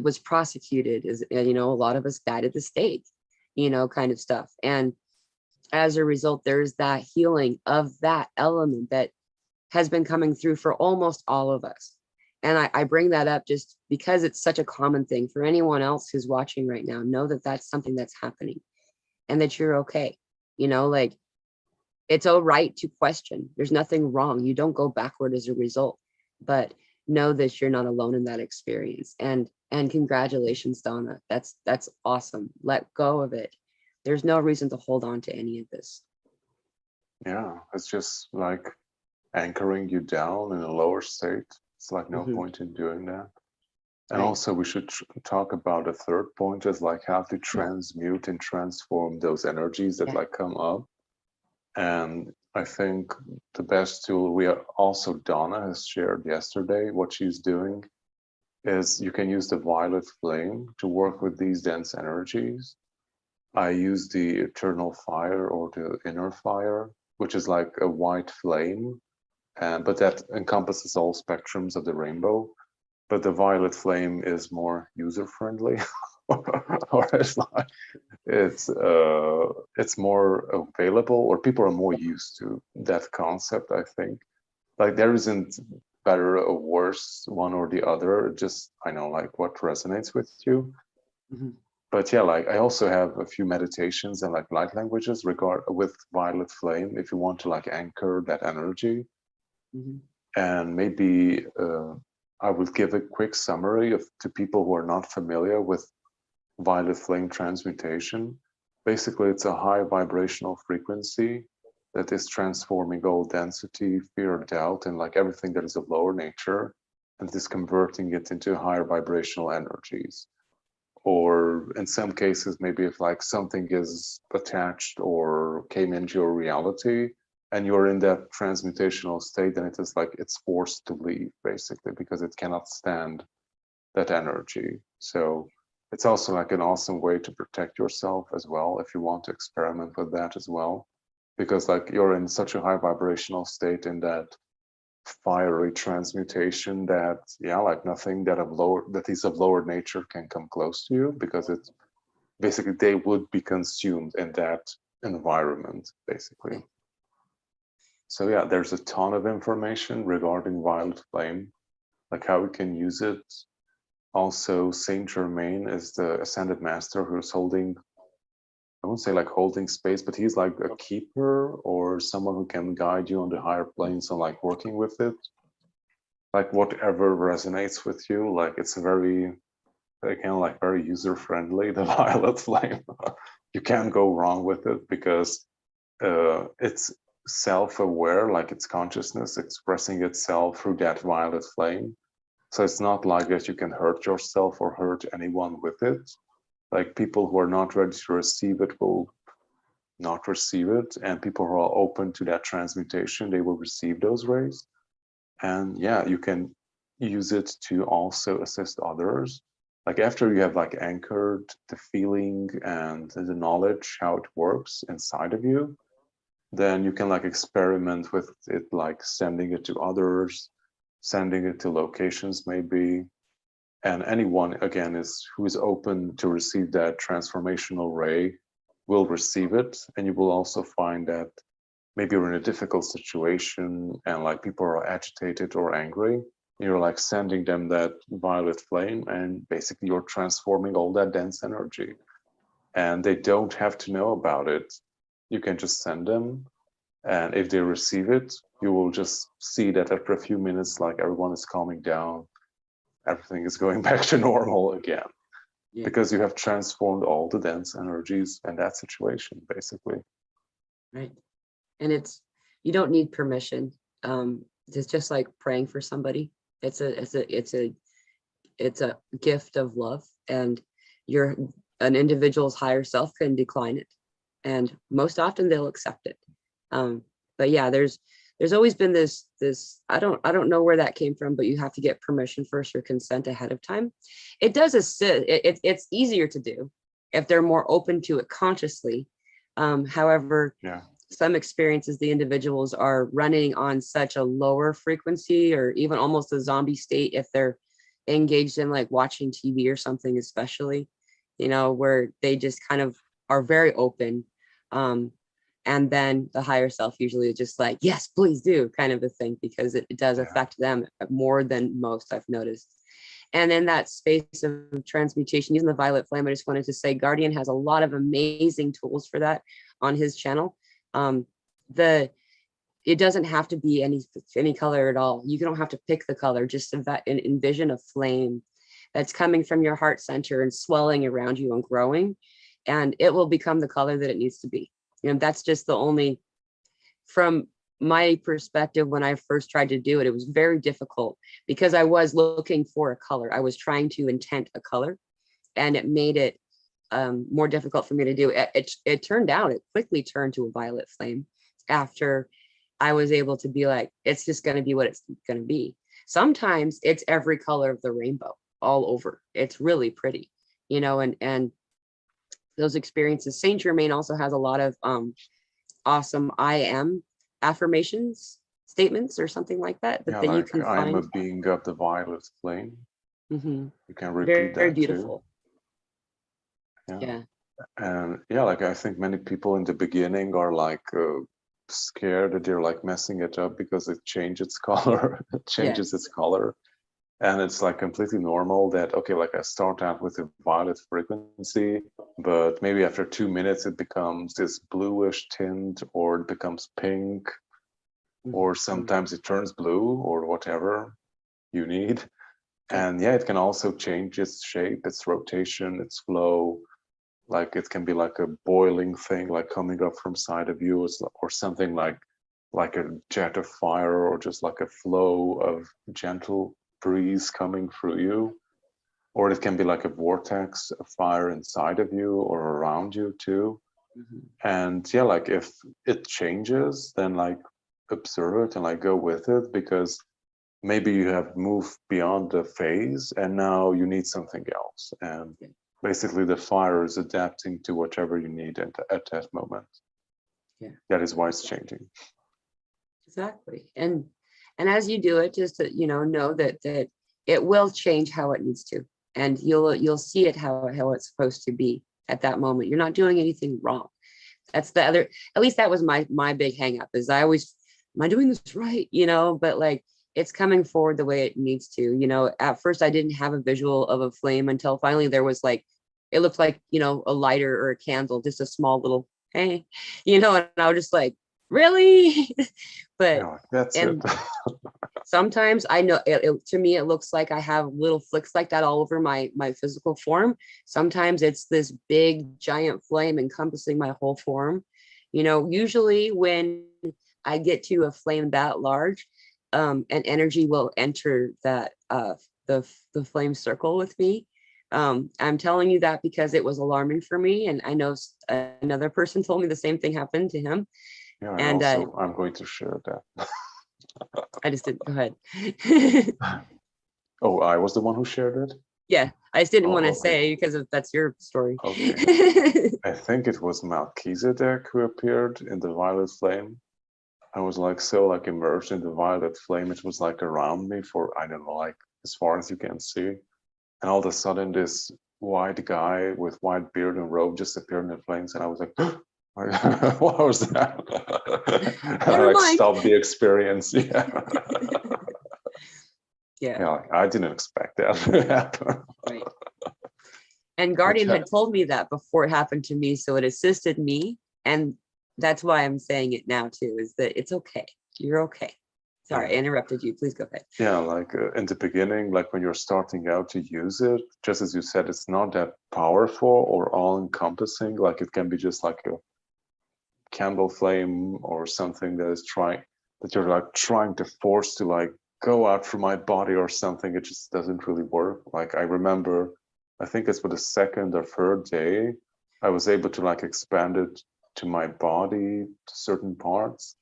was prosecuted, as a lot of us died at the stake, kind of stuff. And as a result, there's that healing of that element that has been coming through for almost all of us. And I bring that up just because it's such a common thing for anyone else who's watching right now. Know that that's something that's happening and that you're okay. It's all right to question. There's nothing wrong. You don't go backward as a result, but know that you're not alone in that experience. And congratulations, Donna. That's awesome. Let go of it. There's no reason to hold on to any of this. Yeah, it's just anchoring you down in a lower state. It's no point in doing that. And also we should talk about a third point, is how to transmute and transform those energies that come up. And I think the best tool we are also Donna has shared yesterday, what she's doing is you can use the violet flame to work with these dense energies. I use the eternal fire or the inner fire, which is like a white flame, but that encompasses all spectrums of the rainbow. But the violet flame is more user friendly, or it's more available, or people are more used to that concept. I think like there isn't better or worse one or the other. Just I know like what resonates with you. Mhm. But yeah, like I also have a few meditations and like light languages regard with violet flame if you want to like anchor that energy. Mhm. And maybe I would give a quick summary of to people who are not familiar with violet flame transmutation. Basically, it's a high vibrational frequency that is transforming all density, fear, doubt, and like everything that is of lower nature, and is converting it into higher vibrational energies. Or in some cases, maybe if like something is attached or came into your reality and you're in that transmutational state, then it is like it's forced to leave basically because it cannot stand that energy. So it's also like an awesome way to protect yourself as well if you want to experiment with that as well, because like you're in such a high vibrational state in that fiery transmutation that yeah, like nothing that is of lower nature can come close to you because it's basically they would be consumed in that environment basically. Okay. So yeah, there's a ton of information regarding violet flame, like how we can use it. Also, Saint Germain is the ascended master who's holding, I won't say like holding space, but he's like a keeper or someone who can guide you on the higher planes and like working with it. Like whatever resonates with you, like it's very, again, like very user friendly, the violet flame. You can't go wrong with it because it's self-aware, like it's consciousness expressing itself through that violet flame. So it's not like that you can hurt yourself or hurt anyone with it. Like people who are not ready to receive it will not receive it, and people who are open to that transmutation, they will receive those rays. And yeah, you can use it to also assist others. Like after you have like anchored the feeling and the knowledge how it works inside of you, then you can like experiment with it, like sending it to others, sending it to locations maybe. And anyone again is who is open to receive that transformational ray will receive it. And you will also find that maybe you're in a difficult situation and like people are agitated or angry. You're like sending them that violet flame, and basically you're transforming all that dense energy. And they don't have to know about it. You can just send them, and if they receive it, you will just see that after a few minutes, like everyone is calming down, everything is going back to normal again Yeah. because you have transformed all the dense energies in that situation, basically. Right. And you don't need permission. It's just like praying for somebody. It's a gift of love, and your an individual's higher self can decline it, and most often they'll accept it. But yeah, there's always been this I don't know where that came from, but you have to get permission first or consent ahead of time. It does assist. It's easier to do if they're more open to it consciously. However, Yeah. some experiences the individuals are running on such a lower frequency or even almost a zombie state if they're engaged in like watching TV or something, especially, where they just kind of are very open. Um, and then the higher self usually is just like, yes, please do, kind of a thing, because it does Yeah. affect them more than most, I've noticed. And in that space of transmutation using the violet flame, I just wanted to say Guardian has a lot of amazing tools for that on his channel. Um, the it doesn't have to be any color at all. You don't have to pick the color. Just envision a flame that's coming from your heart center and swelling around you and growing, and it will become the color that it needs to be. That's just the only, from my perspective, when I first tried to do it, it was very difficult because I was looking for a color. I was trying to intent a color, and it made it more difficult for me to do. It turned out, it quickly turned to a violet flame after I was able to be like, it's just going to be what it's going to be. Sometimes it's every color of the rainbow all over. It's really pretty, you know, and those experiences. Saint Germain also has a lot of awesome I am affirmations, statements, or something like that, Yeah, that you like can I am a find. being of the violet flame. Hmm. You can repeat Very, very that too. beautiful. Yeah. Yeah. And yeah, like I think many people in the beginning are like scared that they're like messing it up because it changes its color, it changes its Yes. color. And it's like completely normal that, okay, like I start out with a violet frequency, but maybe after 2 minutes it becomes this bluish tint, or it becomes pink, or Mhm. sometimes it turns blue, or whatever you need. Yeah. And yeah, it can also change its shape, its rotation, its flow. Like it can be like a boiling thing, like coming up from side of you, or something like a jet of fire, or just like a flow of gentle breeze coming through you. Or it can be like a vortex of fire inside of you or around you too. Mhm. And yeah, like if it changes, then like observe it and like go with it, because maybe you have moved beyond the phase and now you need something else. And Yeah. basically the fire is adapting to whatever you need at that moment. Yeah. That is why it's changing. Exactly. And as you do it, just to, know that it will change how it needs to, and you'll see it how it's supposed to be at that moment. You're not doing anything wrong. That's the other, at least that was my big hang up, is I always, am I doing this right? But like, it's coming forward the way it needs to. At first I didn't have a visual of a flame until finally there was like, it looked like, a lighter or a candle, just a small little, hey, and I was just like, really? But, Yeah, that's it. and sometimes I know to me it looks like I have little flicks like that all over my physical form. Sometimes it's this big giant flame encompassing my whole form. Usually when I get to a flame that large, an energy will enter that the flame circle with me. I'm telling you that because it was alarming for me, and I know another person told me the same thing happened to him. Yeah, I And also, I'm going to share that. I just didn't go ahead. Oh, I was the one who shared it? Yeah, I just didn't want Oh, to okay. say because that's your story. Okay. I think it was Melchizedek who appeared in the violet flame. I was like so like immersed in the violet flame. It was like around me for, I don't know, like as far as you can see. And all of a sudden this white guy with white beard and robe just appeared in the flames, and I was like, what was that? And I Never like mind. stopped the experience. Yeah. Yeah, Yeah, like, I didn't expect that to happen. right. And But Guardian yeah, had told me that before it happened to me, so it assisted me, and that's why I'm saying it now too. Is that it's okay. You're okay. Sorry, yeah. I interrupted you. Please go ahead. Yeah, like in the beginning, like when you're starting out to use it, just as you said, it's not that powerful or all encompassing. Like it can be just like a candle flame or something that you're like trying to force to like go out from my body or something. It just doesn't really work. Like I remember, I think it's for the second or third day, I was able to like expand it to my body to certain parts.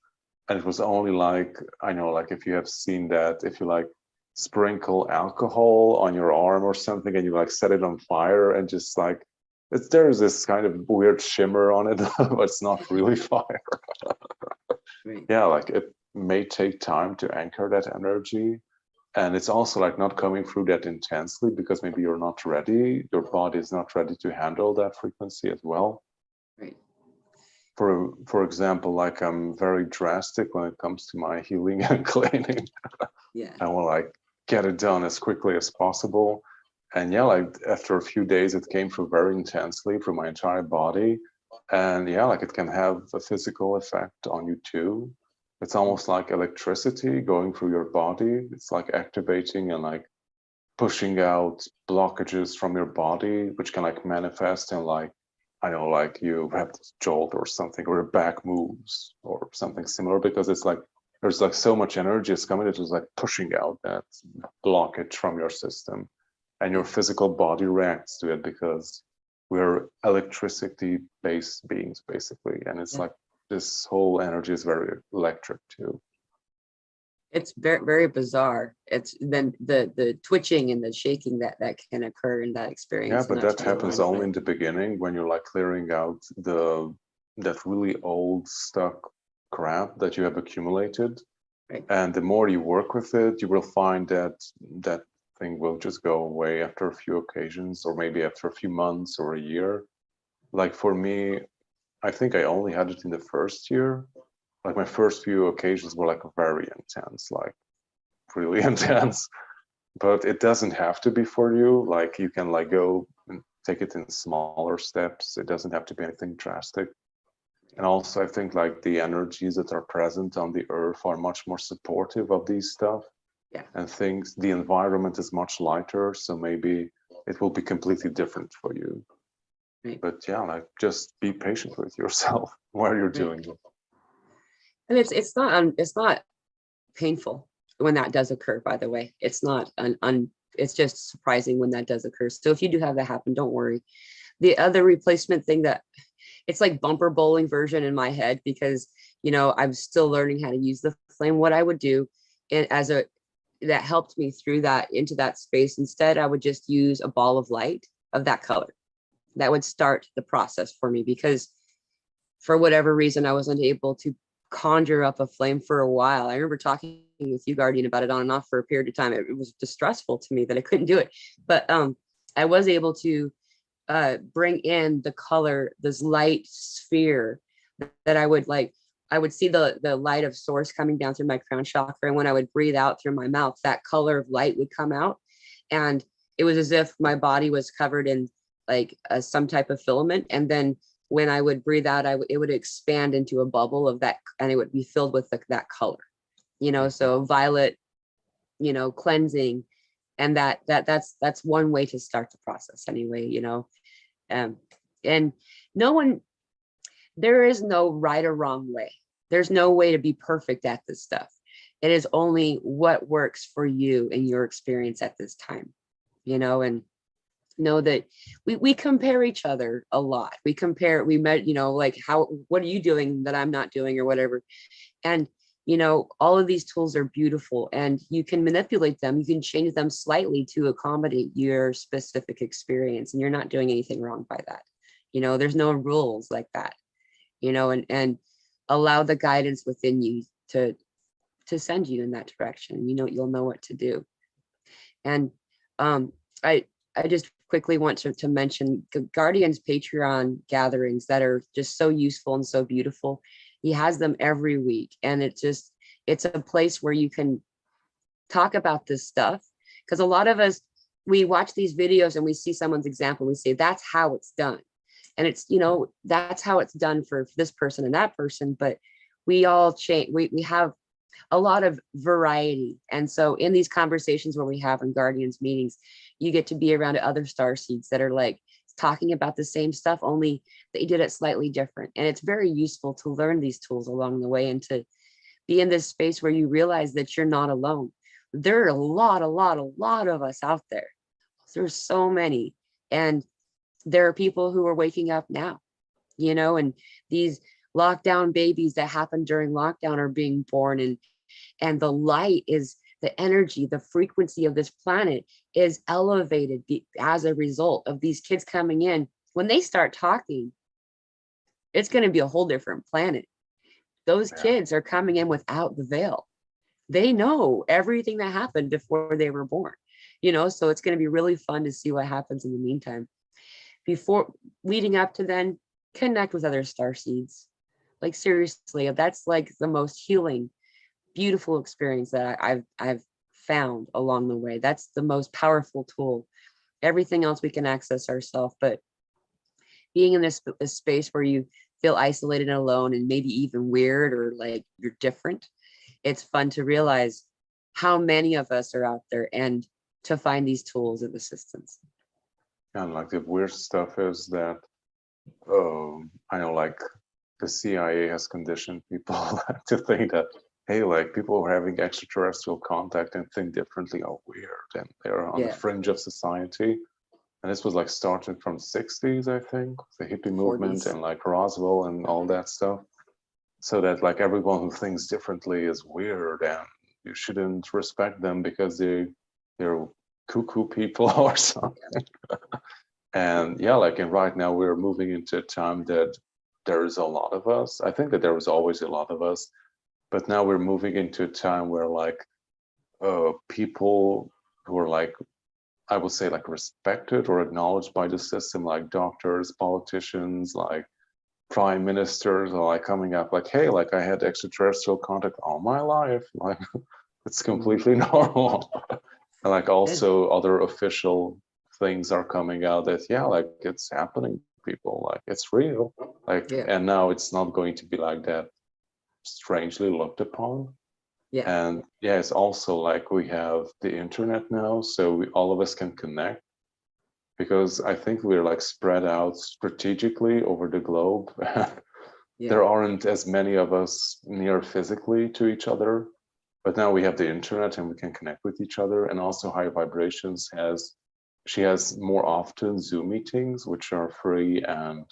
And it was only like, I know, like if you have seen that, if you like sprinkle alcohol on your arm or something and you like set it on fire and just like there's this kind of weird shimmer on it, but it's not really fire. Right. Yeah, like it may take time to anchor that energy. And it's also like not coming through that intensely because maybe you're not ready. Your body is not ready to handle that frequency as well. Right. For example, like I'm very drastic when it comes to my healing and cleaning. Yeah. I want to like get it done as quickly as possible. And yeah, like after a few days, it came through very intensely through my entire body. And yeah, like it can have a physical effect on you too. It's almost like electricity going through your body. It's like activating and like pushing out blockages from your body, which can like manifest in like, I know, like you have this jolt or something, or your back moves or something similar, because it's like there's like so much energy is coming, it was like pushing out that blockage from your system, and your Yeah. physical body reacts to it because we're electricity based beings basically, and it's Yeah. like this whole energy is very electric too. It's very, very bizarre. It's then the twitching and the shaking that can occur in that experience. Yeah, And but that's that really happens only in the beginning when you're like clearing out that really old stuck crap that you have accumulated. right. And the more you work with it, you will find that that thing will just go away after a few occasions, or maybe after a few months or a year. Like for me, I think I only had it in the first year. Like my first few occasions were like very intense, like really intense. But it doesn't have to be for you. Like you can like go and take it in smaller steps. It doesn't have to be anything drastic. And also I think like the energies that are present on the earth are much more supportive of these stuff. Yeah. And things, the environment is much lighter, so maybe it will be completely different for you. Right. But yeah, like just be patient with yourself while you're Right. doing it. And it's not painful when that does occur, by the way. It's not it's just surprising when that does occur. So if you do have that happen, don't worry. The other replacement thing that it's like bumper bowling version in my head, because I'm still learning how to use the flame. What I would do that helped me through that into that space, instead I would just use a ball of light of that color. That would start the process for me, because for whatever reason I wasn't able to conjure up a flame for a while. I remember talking with you, Guardian, about it on and off for a period of time. It was distressful to me that I couldn't do it, but I was able to bring in the color, this light sphere that I would see the light of source coming down through my crown chakra. And when I would breathe out through my mouth, that color of light would come out. And it was as if my body was covered in like some type of filament. And then when I would breathe out, it would expand into a bubble of that, and it would be filled with that color, so violet, cleansing. And that's one way to start the process anyway, and there is no right or wrong way. There's no way to be perfect at this stuff. It is only what works for you and your experience at this time, and know that we compare each other a lot. We met, like, what are you doing that I'm not doing, or whatever. And all of these tools are beautiful, and you can manipulate them. You can change them slightly to accommodate your specific experience, and you're not doing anything wrong by that. There's no rules like that, and allow the guidance within you to send you in that direction. You'll know what to do. And I just quickly want to mention Guardian's Patreon gatherings that are just so useful and so beautiful. He has them every week, and it's a place where you can talk about this stuff, because a lot of us, we watch these videos and we see someone's example, and we say that's how it's done, and it's that's how it's done for this person and that person. But we all change. We have a lot of variety. And so in these conversations where we have in Guardians meetings, you get to be around other star seeds that are like talking about the same stuff, only they did it slightly different. And it's very useful to learn these tools along the way, and to be in this space where you realize that you're not alone. There are a lot of us out there. There's so many. And there are people who are waking up now, and these lockdown babies that happened during lockdown are being born, and the light is the energy, the frequency of this planet is elevated as a result of these kids coming in. When they start talking, it's going to be a whole different planet. Those kids are coming in without the veil. They know everything that happened before they were born, so it's going to be really fun to see what happens in the meantime. Before leading up to then, connect with other star seeds. Like seriously, that's like the most healing, beautiful experience that I've found along the way. That's the most powerful tool. Everything else we can access ourselves, but being in this space where you feel isolated and alone, and maybe even weird, or like you're different, it's fun to realize how many of us are out there, and to find these tools of assistance. And like the weird stuff is that I know, like, the CIA has conditioned people to think that, hey, like, people who are having extraterrestrial contact and think differently are weird, and they're on the fringe of society. And this was like starting from 60s, I think, the hippie movement 40s. and like Roswell and all that stuff. so that like everyone who thinks differently is weird and you shouldn't respect them because they're cuckoo people or something. And yeah, like, and right now we're moving into a time that there's a lot of us. I think that there was always a lot of us, but now we're moving into a time where like people who are like, I would say like respected or acknowledged by the system, like doctors, politicians, like prime ministers are like coming up like, hey, like I had extraterrestrial contact all my life. Like it's completely normal. And like Good. also other official things are coming out that yeah, like it's happening to people, like it's real. Like, Yeah. and now it's not going to be like that strangely looked upon. Yeah. And yeah, it's also like we have the internet now, so all of us can connect because I think we're like spread out strategically over the globe. Yeah. There aren't as many of us near physically to each other, but now we have the internet and we can connect with each other. And also High Vibrations she has more often Zoom meetings, which are free and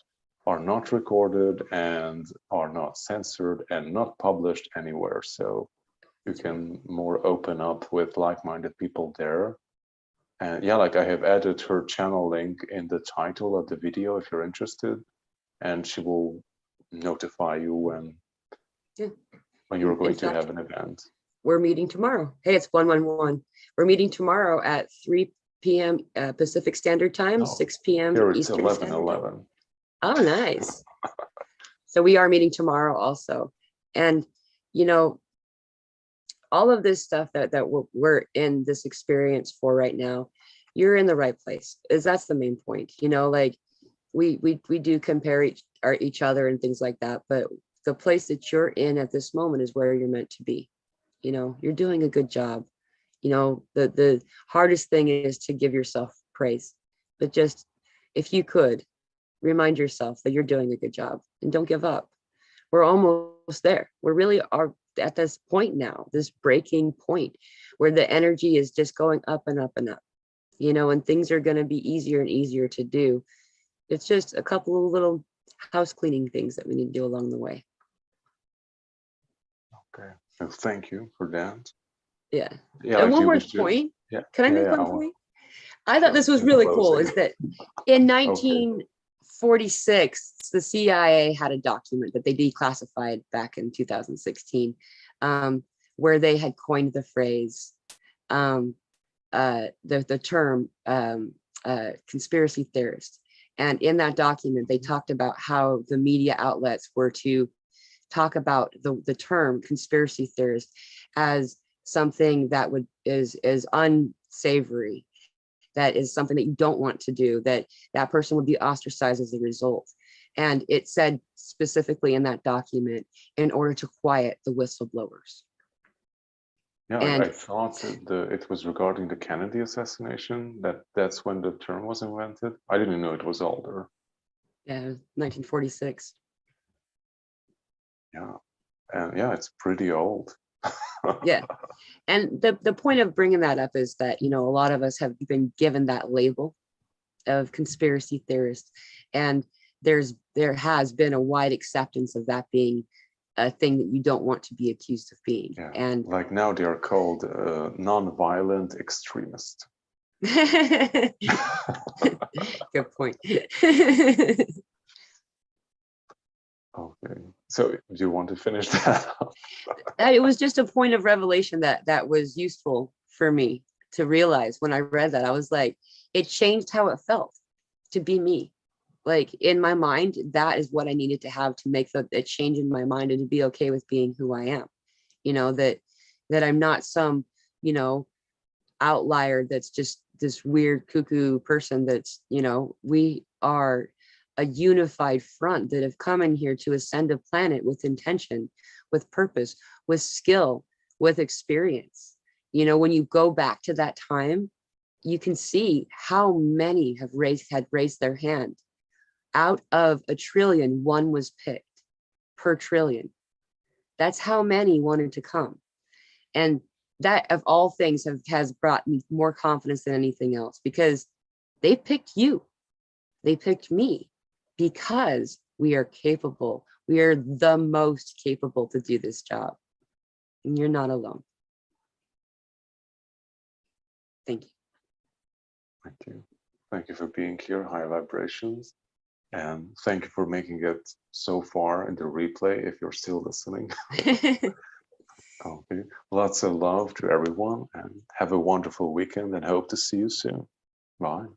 are not recorded and are not censored and not published anywhere. So you That's right. can more open up with like-minded people there. And yeah, like I have added her channel link in the title of the video if you're interested, and she will notify you Yeah. when you're In going to fact, have an event. we're meeting tomorrow. Hey, it's 111. We're meeting tomorrow at 3 p.m. Pacific Standard Time, Oh, 6 p.m. here it's Eastern Standard Time. 11:11. Oh, nice. So we are meeting tomorrow also. And, you know, all of this stuff that we're in this experience for right now, you're in the right place. Is that's the main point. Like we do compare each other and things like that, but the place that you're in at this moment is where you're meant to be. You're doing a good job. The hardest thing is to give yourself praise, but just if you could remind yourself that you're doing a good job and don't give up. We're almost there. We really are at this point now, this breaking point where the energy is just going up and up and up, and things are going to be easier and easier to do. It's just a couple of little house cleaning things that we need to do along the way. Okay, and thank you for that. Yeah. Yeah, And like one do more we should? point. Yeah, Can I yeah, make yeah. one point? I thought Sure. this was In really cool closing. is that in Okay. 1946, the CIA had a document that they declassified back in 2016, where they had coined the phrase, the term conspiracy theorist. And in that document, they talked about how the media outlets were to talk about the term conspiracy theorist as something that is unsavory, that is something that you don't want to do, that person would be ostracized as a result. And it said specifically in that document, in order to quiet the whistleblowers. Yeah, I And thought it was regarding the Kennedy assassination that's when the term was invented. I didn't know it was older. 1946. Yeah, and yeah, it's pretty old. Yeah. And the point of bringing that up is that, a lot of us have been given that label of conspiracy theorists, and there has been a wide acceptance of that being a thing that you don't want to be accused of being. Yeah, And like now they are called non-violent extremists. good point. Okay, so do you want to finish that? It was just a point of revelation that was useful for me to realize. When I read that, I was like, it changed how it felt to be me. Like in my mind, that is what I needed to have to make the change in my mind and to be okay with being who I am. That I'm not some, outlier that's just this weird cuckoo person. We are a unified front that have come in here to ascend a planet with intention, with purpose, with skill, with experience. When you go back to that time, you can see how many had raised their hand. Out of a trillion, one was picked per trillion. That's how many wanted to come. And that of all things has brought me more confidence than anything else, because they picked you. They picked me because We are capable. We are the most capable to do this job. And you're not alone. Thank you. Thank you. Thank you for being here, High Vibrations. And thank you for making it so far in the replay if you're still listening. Okay. Lots of love to everyone and have a wonderful weekend and hope to see you soon. Bye.